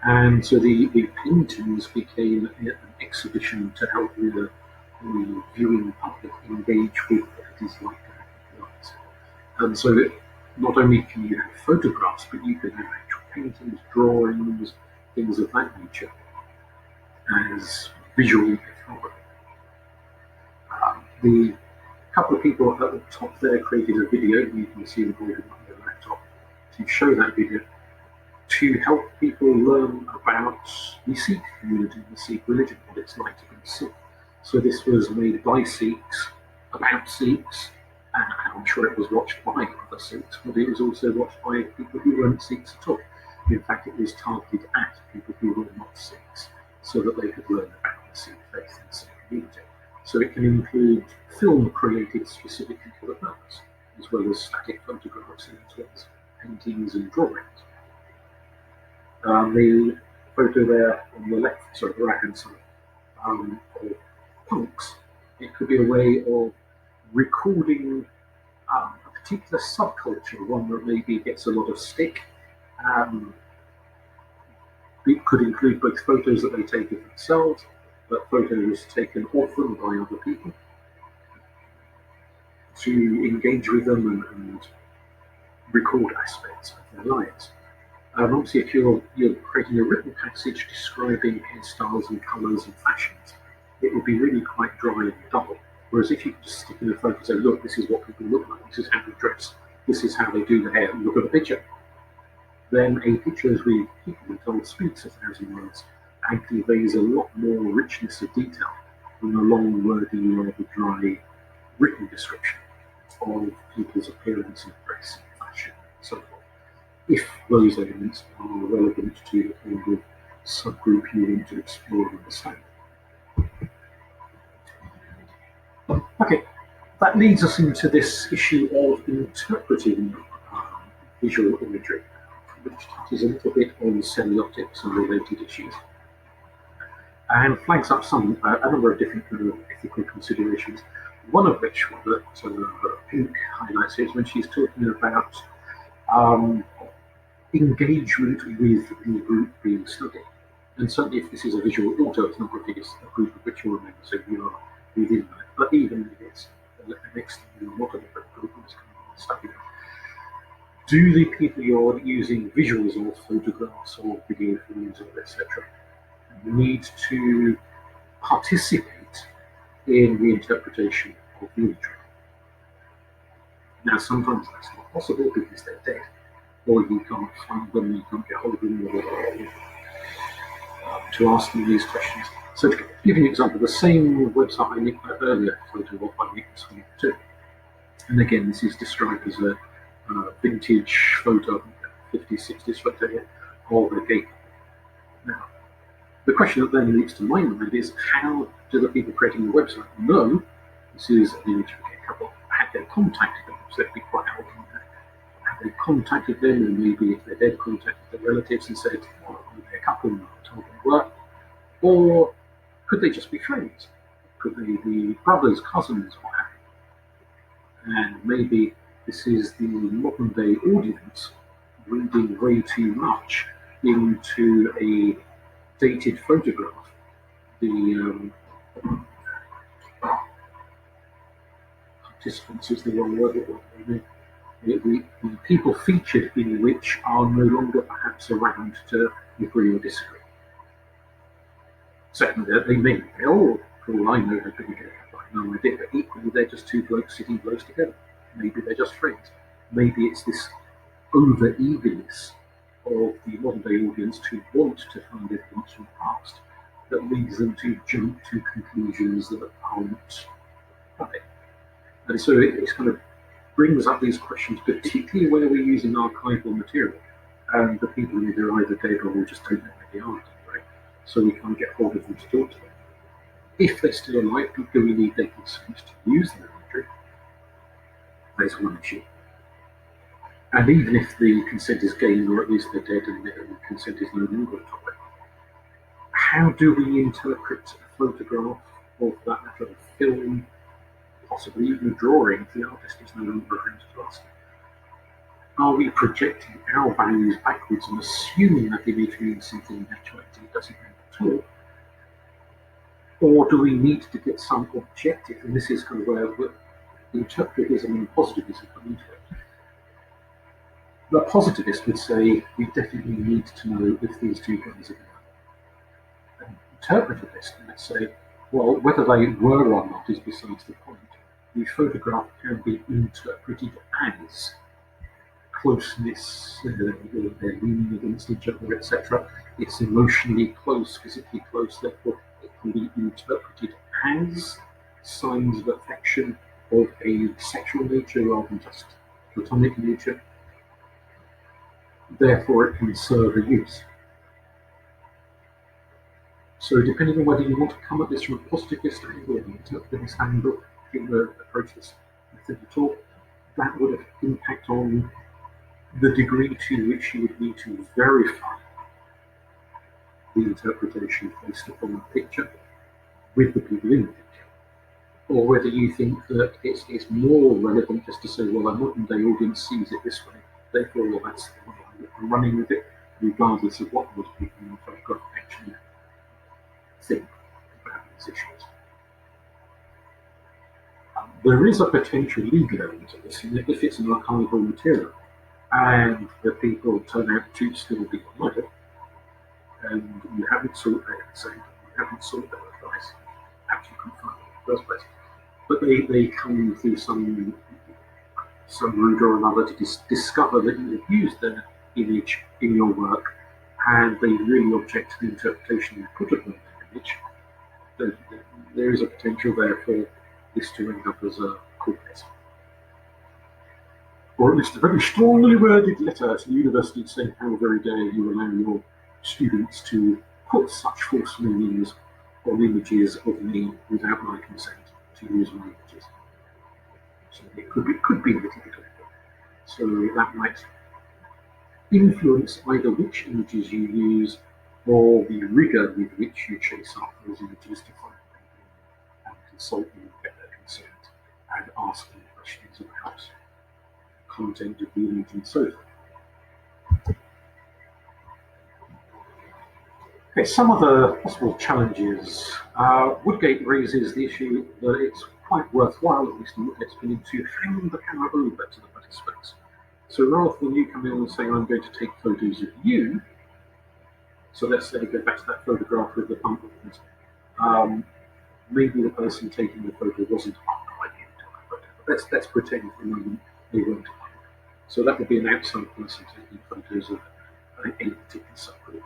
And so the paintings became an exhibition to help the viewing public engage with what it is like to have lives. And so not only can you have photographs, but you can have actual paintings, drawings, things of that nature as visual ethnography. The couple of people at the top there created a video, you can see recorded on their laptop, to show that video, to help people learn about the Sikh community, the Sikh religion, what it's like to be Sikh. So this was made by Sikhs, about Sikhs, and I'm sure it was watched by other Sikhs, but it was also watched by people who weren't Sikhs at all. In fact, it was targeted at people who were not Sikhs, so that they could learn about the Sikh faith and Sikh community. So it can include film created specifically for the purpose, as well as static photographs and as well as paintings and drawings. The photo there on the left, sorry, the right-hand side, of punks, it could be a way of recording a particular subculture, one that maybe gets a lot of stick. It could include both photos that they take of themselves, but photos taken of them by other people to engage with them and record aspects of their lives. Obviously, if you're creating a written passage describing hairstyles and colours and fashions, it would be really quite dry and dull. Whereas if you could just stick in a photo and say, look, this is what people look like, this is how they dress, this is how they do the hair, and look at the picture, then a picture, as people are told, speaks 1,000 words and conveys a lot more richness of detail than a long, wordy, rather dry written description of people's appearance and dress and fashion and so forth, if those elements are relevant to the kind of subgroup you want to explore and understand. Okay, that leads us into this issue of interpreting visual imagery, which touches a little bit on semiotics and related issues, and flags up a number of different kind of ethical considerations. One of which that Pink highlights is when she's talking about engagement with the group being studied. And certainly if this is a visual autoethnography, it's a group of which you're a member, so you are within that. But even if it's an external, not a different group that's coming to study, do the people you're using visuals or photographs or video films or etc. need to participate in the interpretation of the imagery? Now, sometimes that's not possible because they're dead, or you can't find them, you can't get hold of them, or to ask them these questions. So, to give you an example, the same website I linked earlier, photo of I linked to, and again, this is described as a vintage photo, 50s, 60s photo here, of a gay couple. Now, the question that then leads to my mind is, how do the people creating the website know this is an image of a gay couple? Have they contacted them? So that'd be quite helpful. Have they contacted them, and maybe if they're dead, contacted their relatives and said, well, are they a couple, and told them they were? Or could they just be friends? Could they be brothers, cousins, what have you? And maybe this is the modern day audience reading way too much into a dated photograph. The participants is the wrong word. The people featured in which are no longer perhaps around to agree or disagree. Certainly, they may be, for all I know, have been together. I have no idea, but equally, they're just two blokes sitting close together. Maybe they're just friends. Maybe it's this over-eagerness of the modern-day audience to want to find evidence from the past that leads them to jump to conclusions that aren't right. And so it kind of brings up these questions, particularly where we're using archival material, and the people either dead or we just don't know where they are. Right? So we can't get hold of them to talk to them. If they're still alive, do we need their consent to use their imagery? There's one issue. And even if the consent is gained, or at least they're dead and the consent is no longer a topic, how do we interpret a photograph of that matter of film, possibly even a drawing if the artist is no longer around to us? Are we projecting our values backwards and assuming that image means something in actuality it doesn't mean at all? Or do we need to get some objective, and this is kind of where interpretivism and positivism come into it. The positivist would say we definitely need to know if these two guys are together. An interpretivist might say Well, whether they were or not is besides the point. The photograph can be interpreted as closeness, they're leaning against each other, etc. It's emotionally close, physically close, therefore it can be interpreted as signs of affection of a sexual nature rather than just platonic nature. Therefore, it can serve a use. So, depending on whether you want to come at this from a positivist angle or an interpretivist angle, if you want to approach this method at all, that would have impact on the degree to which you would need to verify the interpretation based upon the picture with the people in the picture, or whether you think that it's more relevant just to say, well, a modern day audience sees it this way, therefore, well, that's the way I'm running with it, regardless of what most people in the photograph actually think about these issues. There is a potential legal element to this, and if it's an archival material and the people turn out to still be alive, and you haven't sought their consent, you haven't sought their advice, perhaps you couldn't find it in the first place, but they come through some route or another to discover that you have used their image in your work, and they really object to the interpretation you put of their image, there is a potential there for this to end up as a court case. Or at least a very strongly worded letter to the university saying how very dare you allow your students to put such false meanings on images of me without my consent to use my images. So it could be a little bit of that. So that might influence either which images you use or the rigor with which you chase up those images to find them and consult them, get their consent, and ask them questions about content of the image and so forth. Okay, some of the possible challenges. Woodgate raises the issue that it's quite worthwhile, at least in what it's been into, hand the camera over to the participants. So rather than you come in and saying, I'm going to take photos of you, so let's say go back to that photograph with the pumpkins, maybe the person taking the photo wasn't a punk, but let's pretend for a moment they weren't a punk. So that would be an outside person taking photos of a particular subgroup.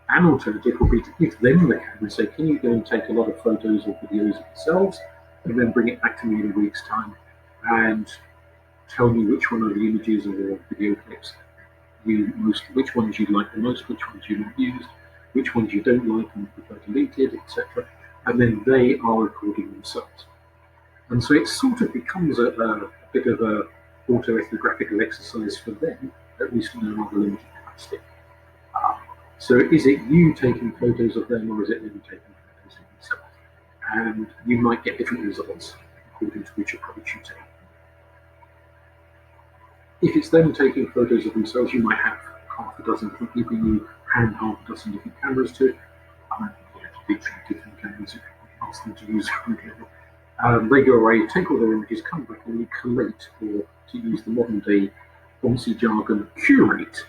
An alternative would be to give them the camera and say, can you go and take a lot of photos or videos of yourselves and then bring it back to me in a week's time and tell me which one of the images or video clips which ones you like the most, which ones you not used, which ones you don't like and prefer deleted, etc. And then they are recording themselves. And so it sort of becomes a bit of a autoethnographical exercise for them, at least in a rather limited capacity. So is it you taking photos of them or is it them taking photos of themselves? And you might get different results according to which approach you take. If it's them taking photos of themselves, you might have half a dozen different people you hand half a dozen different cameras to. Literally different cameras if you ask them to use one camera. They go away, take all their images, come back and collate, or to use the modern day fancy jargon, curate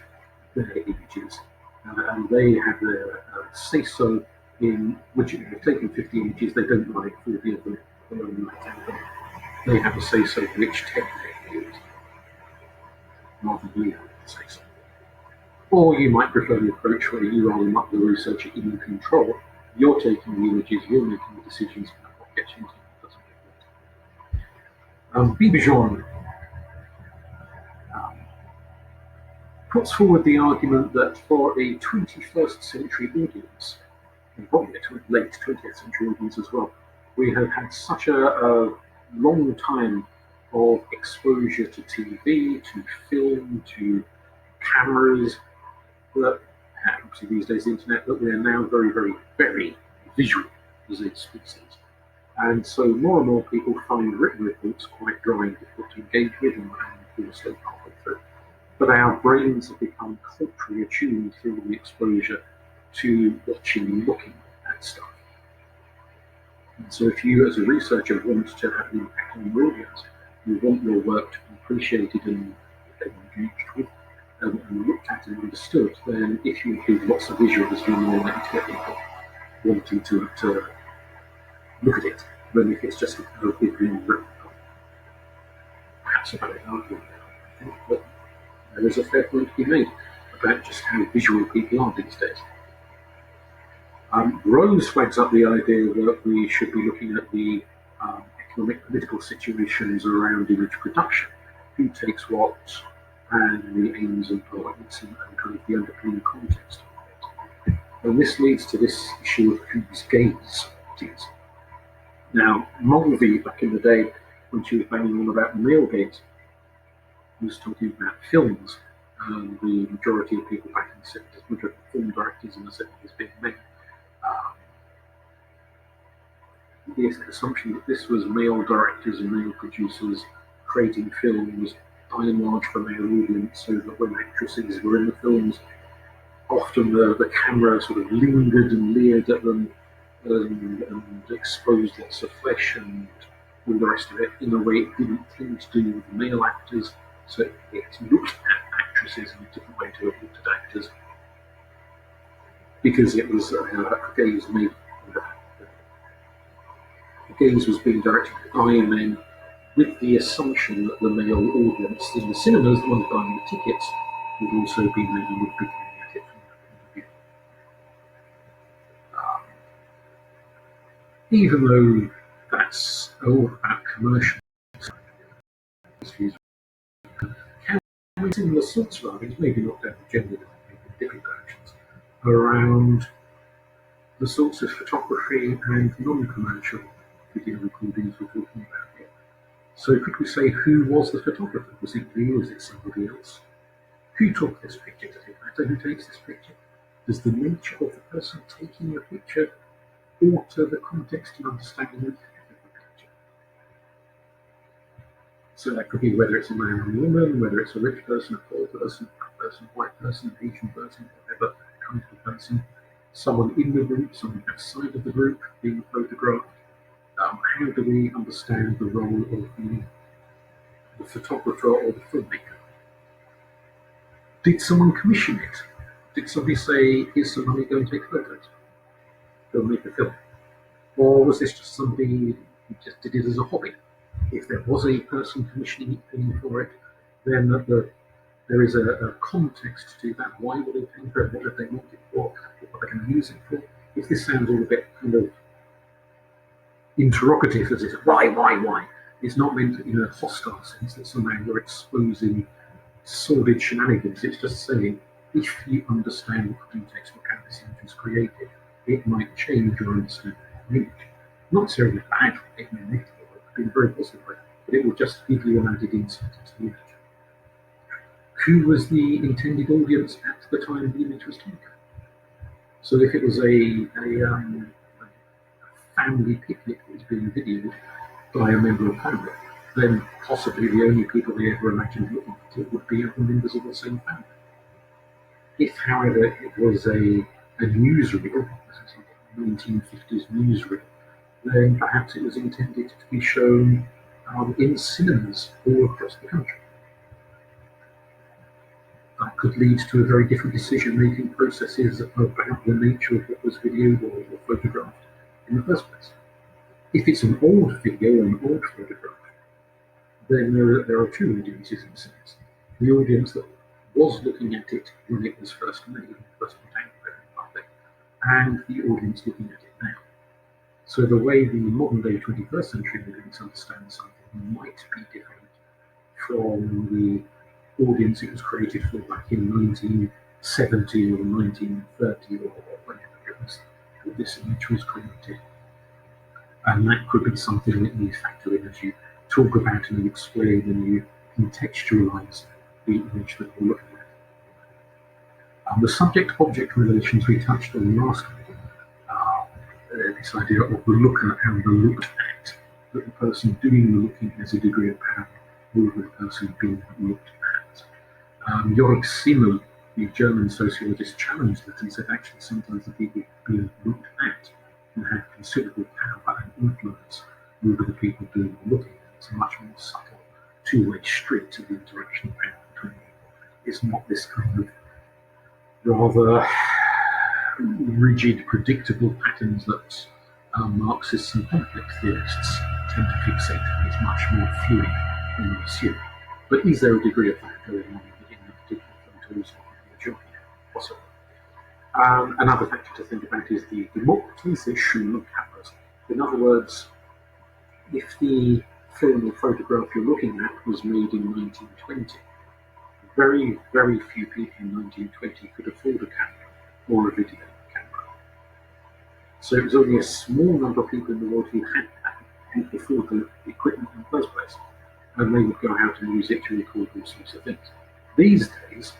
their images. And they have their say-so in which if they've taken 50 images they don't like, 40 of them they have a say-so which 10 they use, rather than you have a say-so. Or you might prefer the approach where you are not the researcher in control. You're taking the images, you're making the decisions about what gets into it, what doesn't get into it. Bibijon puts forward the argument that for a 21st century audience, and probably a late 20th century audience as well, we have had such a long time of exposure to TV, to film, to cameras, that obviously these days the internet, that we are now very, very, very visual as a species. And so more and more people find written reports quite dry and difficult to engage with and fall asleep halfway through. But our brains have become culturally attuned through the exposure to watching and looking at stuff. And so if you as a researcher want to have an impact on your audience, you want your work to be appreciated and engaged with and looked at and understood, then if you include lots of visuals, you're more likely to get people wanting to look at it than if it's just being written. Perhaps a valid argument. I think that there is a fair point to be made about just how visual people are these days. Rose flags up the idea that we should be looking at the economic political situations around image production, who takes what, and the aims and points and kind of the underpinning context of it. And this leads to this issue of whose gaze it is. Now, Mulvey, back in the day, when she was banging on about the male gaze, was talking about films, and the majority of people back in the 70s, majority of film directors in the 70s being men. The assumption that this was male directors and male producers creating films by and large for male audience, so that when actresses were in the films, often the camera sort of lingered and leered at them and exposed lots of flesh and all the rest of it in a way it didn't tend to do with male actors, so it looked at actresses in a different way to it looked at actors, because it was a gaze made. The gaze was being directed by men with the assumption that the male audience in the cinemas, the ones buying the tickets, would also be men and would be coming at it from that point of view. Even though that's all about commercial how similar sorts of arguments, maybe not down to gender, maybe in different directions, around the sorts of photography and non-commercial video recordings we're talking about here. So could we say who was the photographer? Was it you or was it somebody else? Who took this picture? Does it matter who takes this picture? Does the nature of the person taking the picture alter the context and understanding of the picture? So that could be whether it's a man or a woman, whether it's a rich person, a poor person, a black person, a white person, an Asian person, whatever kind of person, someone in the group, someone outside of the group being photographed. How do we understand the role of the photographer or the filmmaker? Did someone commission it? Did somebody say, here's some money, go and take photos? Go and make a film? Or was this just somebody who just did it as a hobby? If there was a person commissioning it, paying for it, then there is a context to that. Why were they paying for it? What did they want it for? What were they going to use it for? If this sounds all a bit kind of interrogative as it is, why? It's not meant in a hostile sense that somehow you're exposing sordid shenanigans. It's just saying, if you understand the context of how this image was created, it might change your understanding of the image. Not necessarily bad, it may make it be very positive, but it will just give you an added insight into the image. Who was the intended audience at the time the image was taken? So if it was a family picnic that was being videoed by a member of family, then possibly the only people they ever imagined looking at it would be other members of the same family. If, however, it was a newsreel, a 1950s newsreel, then perhaps it was intended to be shown in cinemas all across the country. That could lead to a very different decision-making processes about the nature of what was videoed or photographed in the first place. If it's an old video or an old photograph, then there are two audiences in a sense. The audience that was looking at it when it was first made, first put out there in public, and the audience looking at it now. So the way the modern-day 21st century audience understands something might be different from the audience it was created for back in 1970 or 1930 or whenever it was that this image was created. And that could be something that you factor in as you talk about and you explain and you contextualize the image that you're looking at. The subject-object relations we touched on last week, this idea of the looker and the looked at, that the person doing the looking has a degree of power over the person being looked at. Jörg Simmel, the German sociologist, challenged that and said actually sometimes the people being looked at can have considerable power and influence over the people doing the looking. It's a much more subtle two-way street to the interaction of power between people. It's not this kind of rather rigid, predictable patterns that Marxists and conflict theorists tend to fixate that it's much more fluid than we assume. But is there a degree of that going on in the particular photos you're looking at? Possibly. Another factor to think about is the democratization of cameras. In other words, if the film or photograph you're looking at was made in 1920, very, very few people in 1920 could afford a camera or a video camera. So it was only a small number of people in the world who could afford the equipment in the first place, and they would go out and use it to record all sorts of things. These days,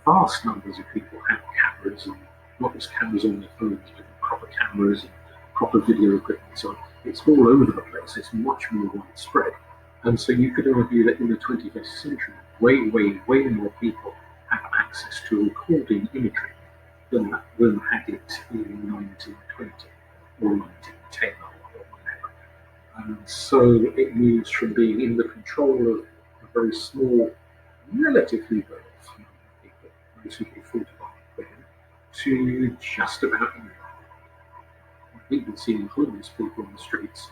vast numbers of people have cameras, and not just cameras on their phones, but proper cameras and proper video equipment. So it's all over the place. It's much more widespread. And so you could argue that in the 21st century, way, way, way more people have access to recording imagery than had it in 1920 or 1910 or whatever. And so it moves from being in the control of a very small, relatively well people, mostly people women, to just about anyone. I've even seen homeless people on the streets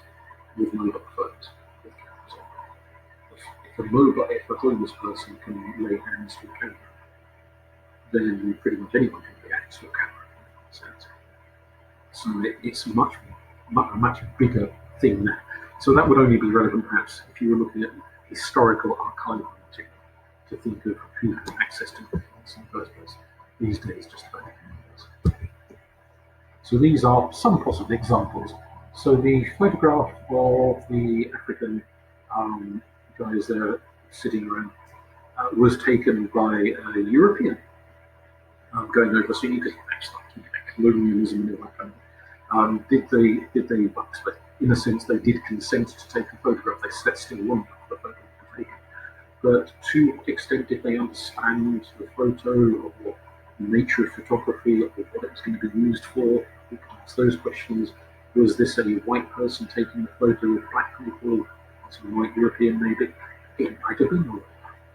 with mobile phones, with cameras on. If a homeless person can lay hands to a camera, then pretty much anyone can lay hands to a camera. So it's a much bigger thing now. So that would only be relevant perhaps if you were looking at historical archival material to think of who had access to the things in the first place. These days, just about everyone. So these are some possible examples. So the photograph of the African guys there sitting around was taken by a European going over. So you could actually colonialism and all that kind of. Did they but in a sense they did consent to take a photograph. They still want the photograph to take it. But to what extent did they understand the photo or the nature of photography or what it was going to be used for? We could ask those questions. Was this a white person taking the photo of black people? Some white European maybe? It might have been.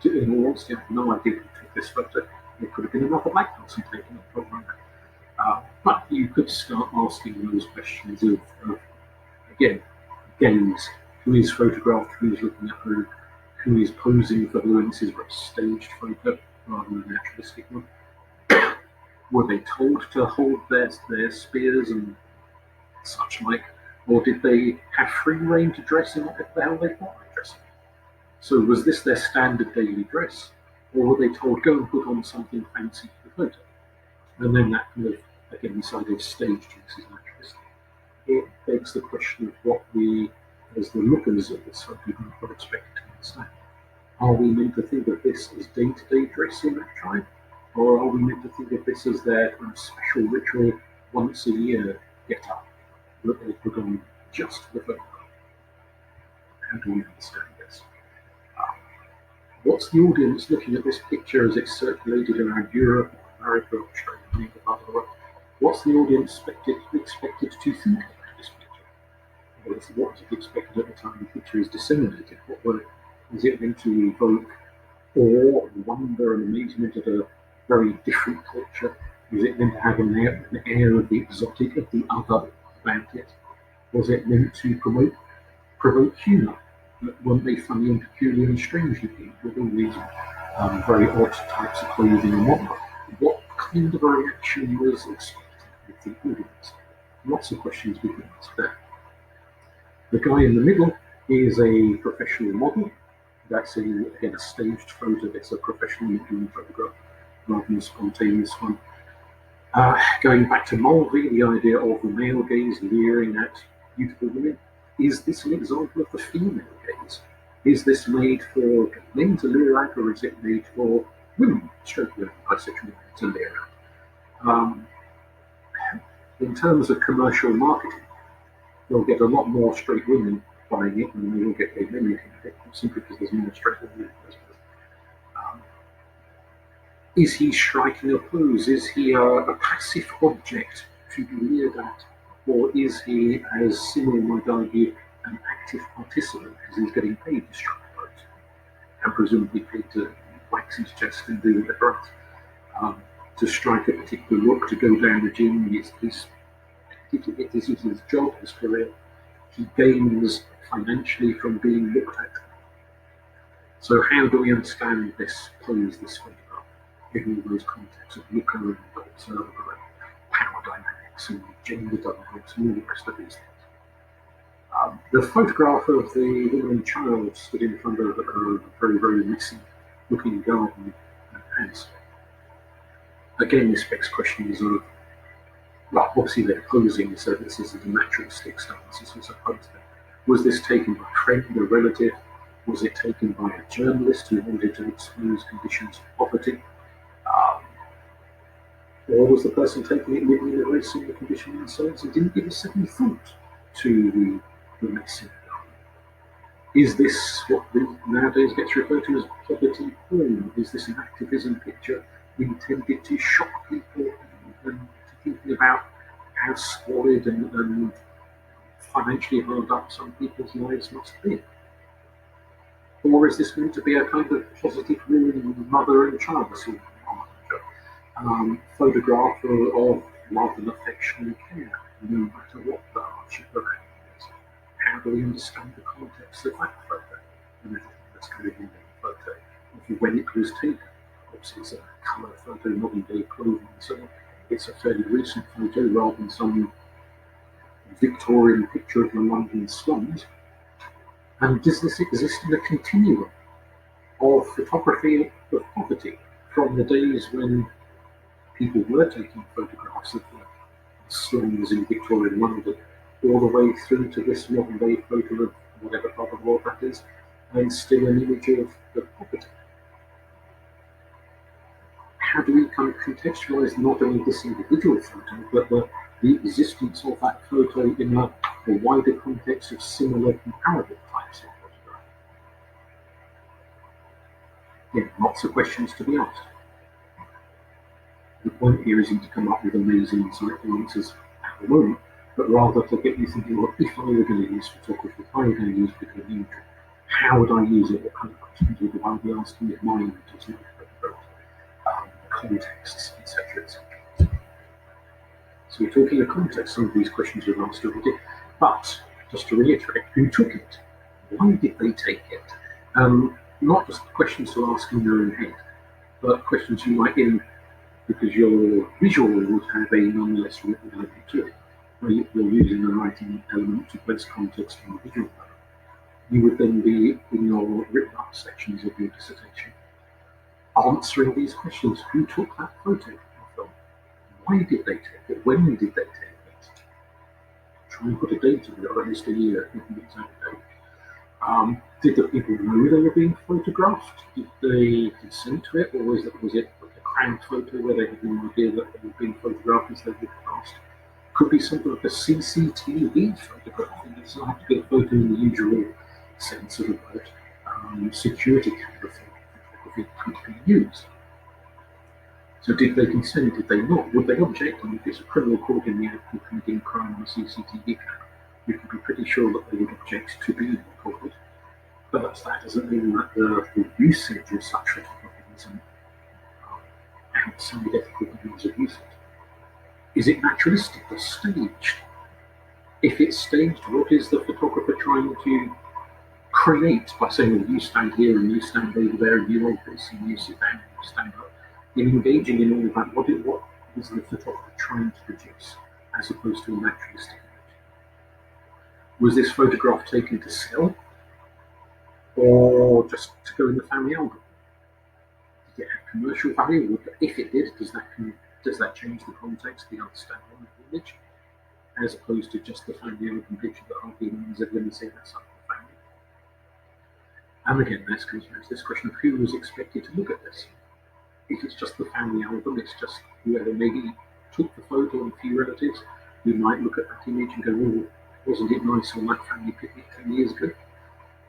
In all honesty, I have no idea who took this photo. It could have been another black person taking it. But you could start asking those questions of again, gaze. Who is photographed? Who is looking at who is posing for who? And this is a staged photo rather than a naturalistic one. Were they told to hold their spears and such like, or did they have free rein to dress in whatever the hell they thought they dressing? So was this their standard daily dress, or were they told go and put on something fancy for the photo? And then that kind of, again, this idea of staged use is naturalistic. It begs the question of what we, as the lookers of this photograph, are expected to understand. Are we meant to think of this as day-to-day dress in that tribe? Or are we meant to think of this as their kind of special ritual once a year get up that they put on just for the photograph? How do we understand this? What's the audience looking at this picture as it's circulated around Europe, America, Australia, and other part of the world? What's the audience expected to think about this picture? What was it expected at the time the picture is disseminated? Is it meant to evoke awe and wonder and amazement at a very different culture? Is it meant to have an air of the exotic, of the other about it? Was it meant to provoke humour? Weren't they funny and peculiar and strange looking with all these very odd types of clothing and whatnot? What kind of a reaction was expected with the audience? Lots of questions we can ask there. The guy in the middle is a professional model. That's again a staged photo. It's a professional modeling photograph rather than a spontaneous one. Going back to Mulvey, the idea of the male gaze leering at beautiful women. Is this an example of the female gaze? Is this made for men to leer at, or is it made for women, straight women, bisexual women, to leer at? In terms of commercial marketing, they'll get a lot more straight women buying it than they will get gay men looking at it, simply because there's more straight women. Is he striking a pose? Is he a passive object to be leered at? Or is he, as Simmel might argue, an active participant because he's getting paid to strike a pose? And presumably paid to wax his chest and do the right. To strike a particular look, to go down the gym, he's it is his job, his career. He gains financially from being looked at. So how do we understand this pose, this photograph, in all those contexts of looker and observer and power dynamics and gender dynamics and all the rest of these things? The photograph of the woman and child stood in front of a very, very messy looking garden and house. Again, this begs questions of, well, obviously they're posing, so this is a naturalistic stance, this was a pose. Was this taken by a friend, a relative? Was it taken by a journalist who wanted to expose conditions of poverty? Or was the person taking it living in a very similar condition themselves and didn't give a second thought to the mess in the garden? Is this what nowadays gets referred to as poverty porn? Is this an activism picture intended to shock people and thinking about how squalid and financially hard up some people's lives must be? Or is this meant to be a kind of positive ruling mother and child photograph of love and affection and care, no matter what the hardship around it? How do we understand the context of that photo and everything that's going on in the photo, of when it was taken? Obviously, it's a colour photo, modern day clothing, so it's a fairly recent photo rather than some Victorian picture of the London slums. And does this exist in a continuum of photography of poverty from the days when people were taking photographs of the slums in Victorian London all the way through to this modern day photo of whatever part of the world that is, and still an image of poverty? How do we kind of contextualize not only this individual photo, but the existence of that photo in a wider context of similar comparable types of photograph? Yeah, lots of questions to be asked. The point here isn't to come up with amazing, insightful answers at the moment, but rather to get you thinking, well, if I were going to use photography, if I were going to use video imagery, how would I use it? What kind of questions would I be asking if my images might photograph? Contexts, etc., etc. So we're talking of context. Some of these questions we've asked already, but just to reiterate, who took it? Why did they take it? Not just questions to ask in your own head, but questions you might in, because your visual would have a nonetheless written element to it, where you're using the writing element to place context in the visual element. You would then be in your written up sections of your dissertation answering these questions. Who took that photo of them? Why did they take it? When did they take it? Try and put a date on it, or at least a year, not an exact date. Did the people know they were being photographed? Did they consent to it, or was it like a crowd photo where they had no idea that they were being photographed as they walked past? Could be something like a CCTV photograph. It doesn't have to be a photo in the usual sense of the word. Security camera photography could be used. So did they consent? Did they not? Would they object? And if it's a criminal court in the act of committing crime on a CCTV camera, you can be pretty sure that they would object to being recorded. But that doesn't mean that the usage of such photography isn't outside ethical means of usage. Is it naturalistic or staged? If it's staged, what is the photographer trying to create by saying, well, you stand here and you stand over there and you hold this and you sit down and you stand up? In engaging in all of that, what is the photographer trying to produce as opposed to a naturalistic image? Was this photograph taken to sell or just to go in the family album? Did it have commercial value? If it did, does that change the context, the understanding of the image, as opposed to just the family album picture that hardly anyone is ever going to see outside of the family? And again, this comes back to this question of who was expected to look at this. If it's just the family album, it's just whoever maybe took the photo and a few relatives who might look at that image and go, oh, wasn't it nice on that family picnic 10 years ago?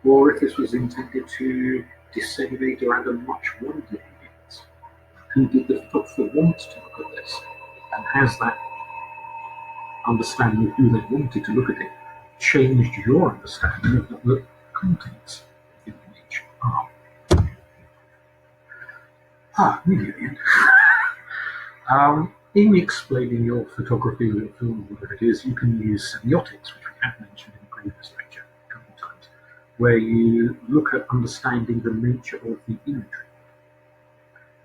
Or if this was intended to disseminate or add a much wider audience. Who did the photographer want to look at this? And has that understanding of who they wanted to look at it changed your understanding of what the contents of the image are? Nearly at the end. In explaining your photography or your film, whatever it is, you can use semiotics, which we have mentioned in the previous lecture a couple of times, where you look at understanding the nature of the imagery.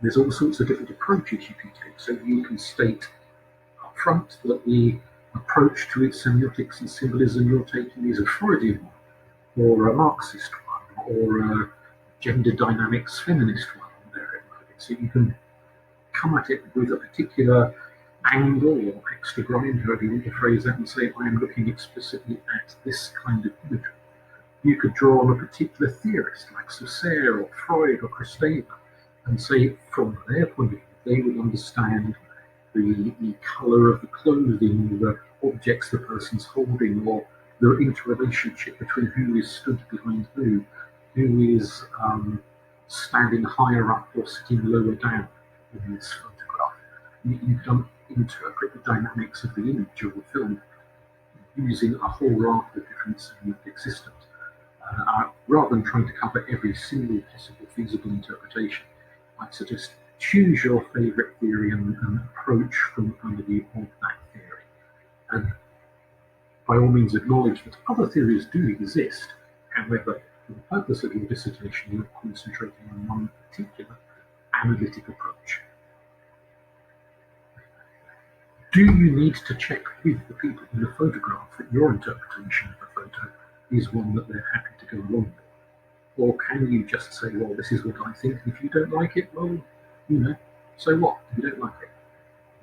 There's all sorts of different approaches you can take. So you can state up front that the approach to its semiotics and symbolism you're taking is a Freudian one, or a Marxist one, or a gender dynamics feminist one. So you can come at it with a particular angle or extra grind, however you want to phrase that, and say, I am looking explicitly at this kind of imagery. You could draw on a particular theorist like Saussure or Freud or Christina and say, from their point of view, they would understand the colour of the clothing, the objects the person's holding, or the interrelationship between who is stood behind who is standing higher up or sitting lower down in this photograph. You can interpret the dynamics of the image or the film using a whole raft of different semiotic systems. Rather than trying to cover every single possible feasible interpretation, I'd suggest choose your favourite theory and approach from the point of view of that theory. And by all means acknowledge that other theories do exist. However, for the purpose of your dissertation, you're concentrating on one particular analytic approach. Do you need to check with the people in the photograph that your interpretation of the photo is one that they're happy to go along with? Or can you just say, well, this is what I think, and if you don't like it, well, so what? You don't like it.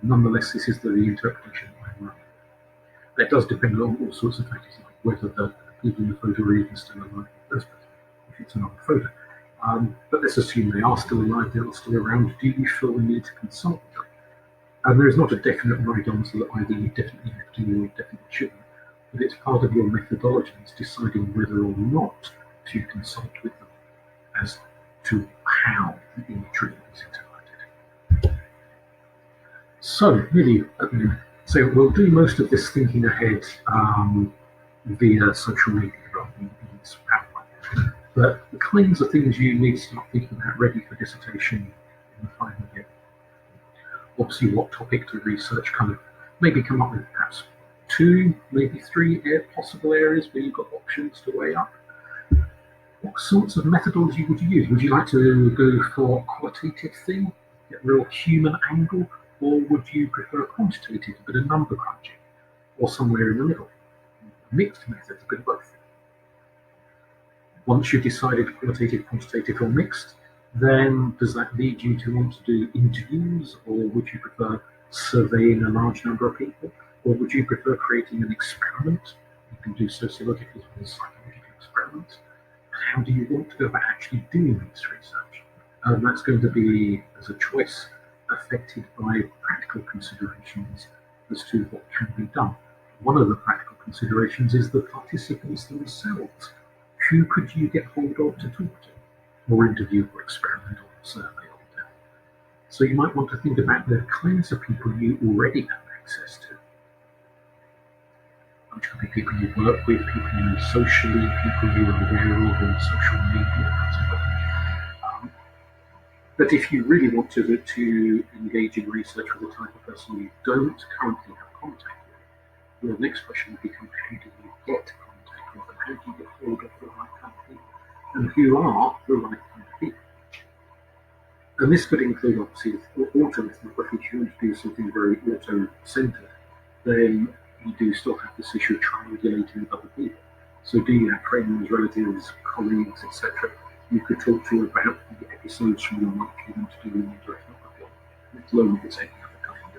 Nonetheless, this is the interpretation I'm running. That does depend on all sorts of factors, like whether the people in the photo are even still alive in the first place, if it's an old photo. But let's assume they are still alive, they are still around. Do you feel the need to consult with them? And there is not a definite right answer that either you definitely have to or definitely shouldn't, but it's part of your methodology, it's deciding whether or not to consult with them as to how the imagery is interpreted. So, really, so we'll do most of this thinking ahead via social media rather than in this PowerPoint. But the kinds of things you need to start thinking about ready for dissertation in the final year. Obviously, what topic to research, kind of maybe come up with perhaps 2, maybe 3 possible areas where you've got options to weigh up. What sorts of methodology would you use? Would you like to go for a qualitative thing, get a real human angle, or would you prefer a quantitative, a bit of number crunching, or somewhere in the middle? Mixed methods, a bit of both. Once you've decided qualitative, quantitative, or mixed, then does that lead you to want to do interviews, or would you prefer surveying a large number of people, or would you prefer creating an experiment? You can do sociological as well as psychological experiments. How do you want to go about actually doing this research? That's going to be, as a choice, affected by practical considerations as to what can be done. One of the practical considerations is the participants themselves. Who could you get hold of to talk to, or interview, or experiment, or survey, or whatever? So you might want to think about the kinds of people you already have access to, which could be people you work with, people you know socially, people you are aware of on social media. But if you really want to engage in research with the type of person you don't currently have contact with, your next question would become, how do you get contact with them? How do you get hold of the right kind of people? And who are the right kind of people? And this could include, obviously, AUTOETHNOGRAPhy. If you want to do something very auto-centered, then you do still have this issue of triangulating with other people. So do you have friends, relatives, colleagues, etc. you could talk to about the episodes from your life you want to do in AUTOETHNOGRAPhy, let alone if it's any other kind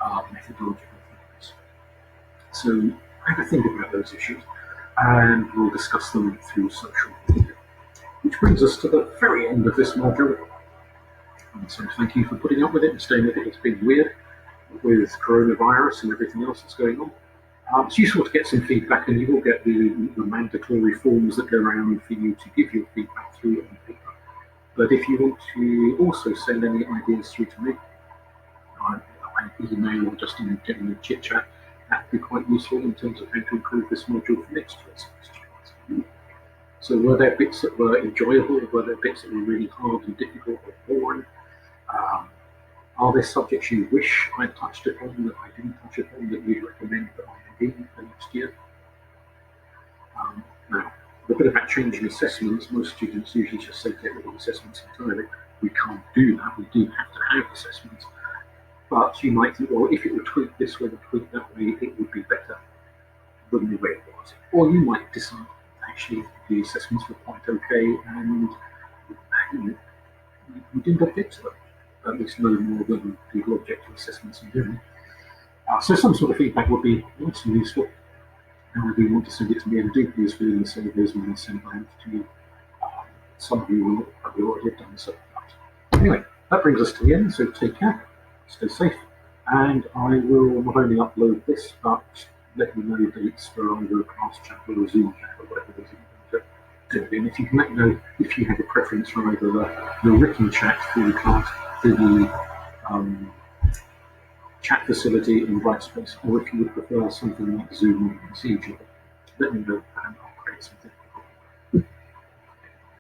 of methodological things. So have a think about those issues, and we'll discuss them through social media. Which brings us to the very end of this module. And so thank you for putting up with it and staying with it. It's been weird with coronavirus and everything else that's going on. It's useful to get some feedback, and you will get the mandatory forms that go around for you to give your feedback through on paper. But if you want to also send any ideas through to me, email or just in general chit chat, that would be quite useful in terms of how to improve this module for next year. So were there bits that were enjoyable? Were there bits that were really hard and difficult or boring? Are there subjects you wish I touched upon that I didn't touch upon that you'd recommend that I read for next year? Now, the bit about changing assessments, most students usually just say get rid of assessments entirely. We can't do that. We do have to have assessments. But you might think, well, if it were tweaked this way or tweaked that way, it would be better than the way it was. Or you might decide, actually, the assessments were quite okay and you didn't object to them. At least no more than people object to assessments in general. So some sort of feedback would be nice and useful. And I do want to send it to me, and do please fill in the surveys when I send them to you. Some of you will probably already have done so. Anyway, that brings us to the end, so take care, stay safe, and I will not only upload this, but let you know dates for either a class chat or a Zoom chat or whatever it is you want to do. And if you can let me know if you have a preference for either the written chat through the class, through the chat facility in Brightspace, or if you would prefer something like Zoom or procedure, let me know and I'll create something.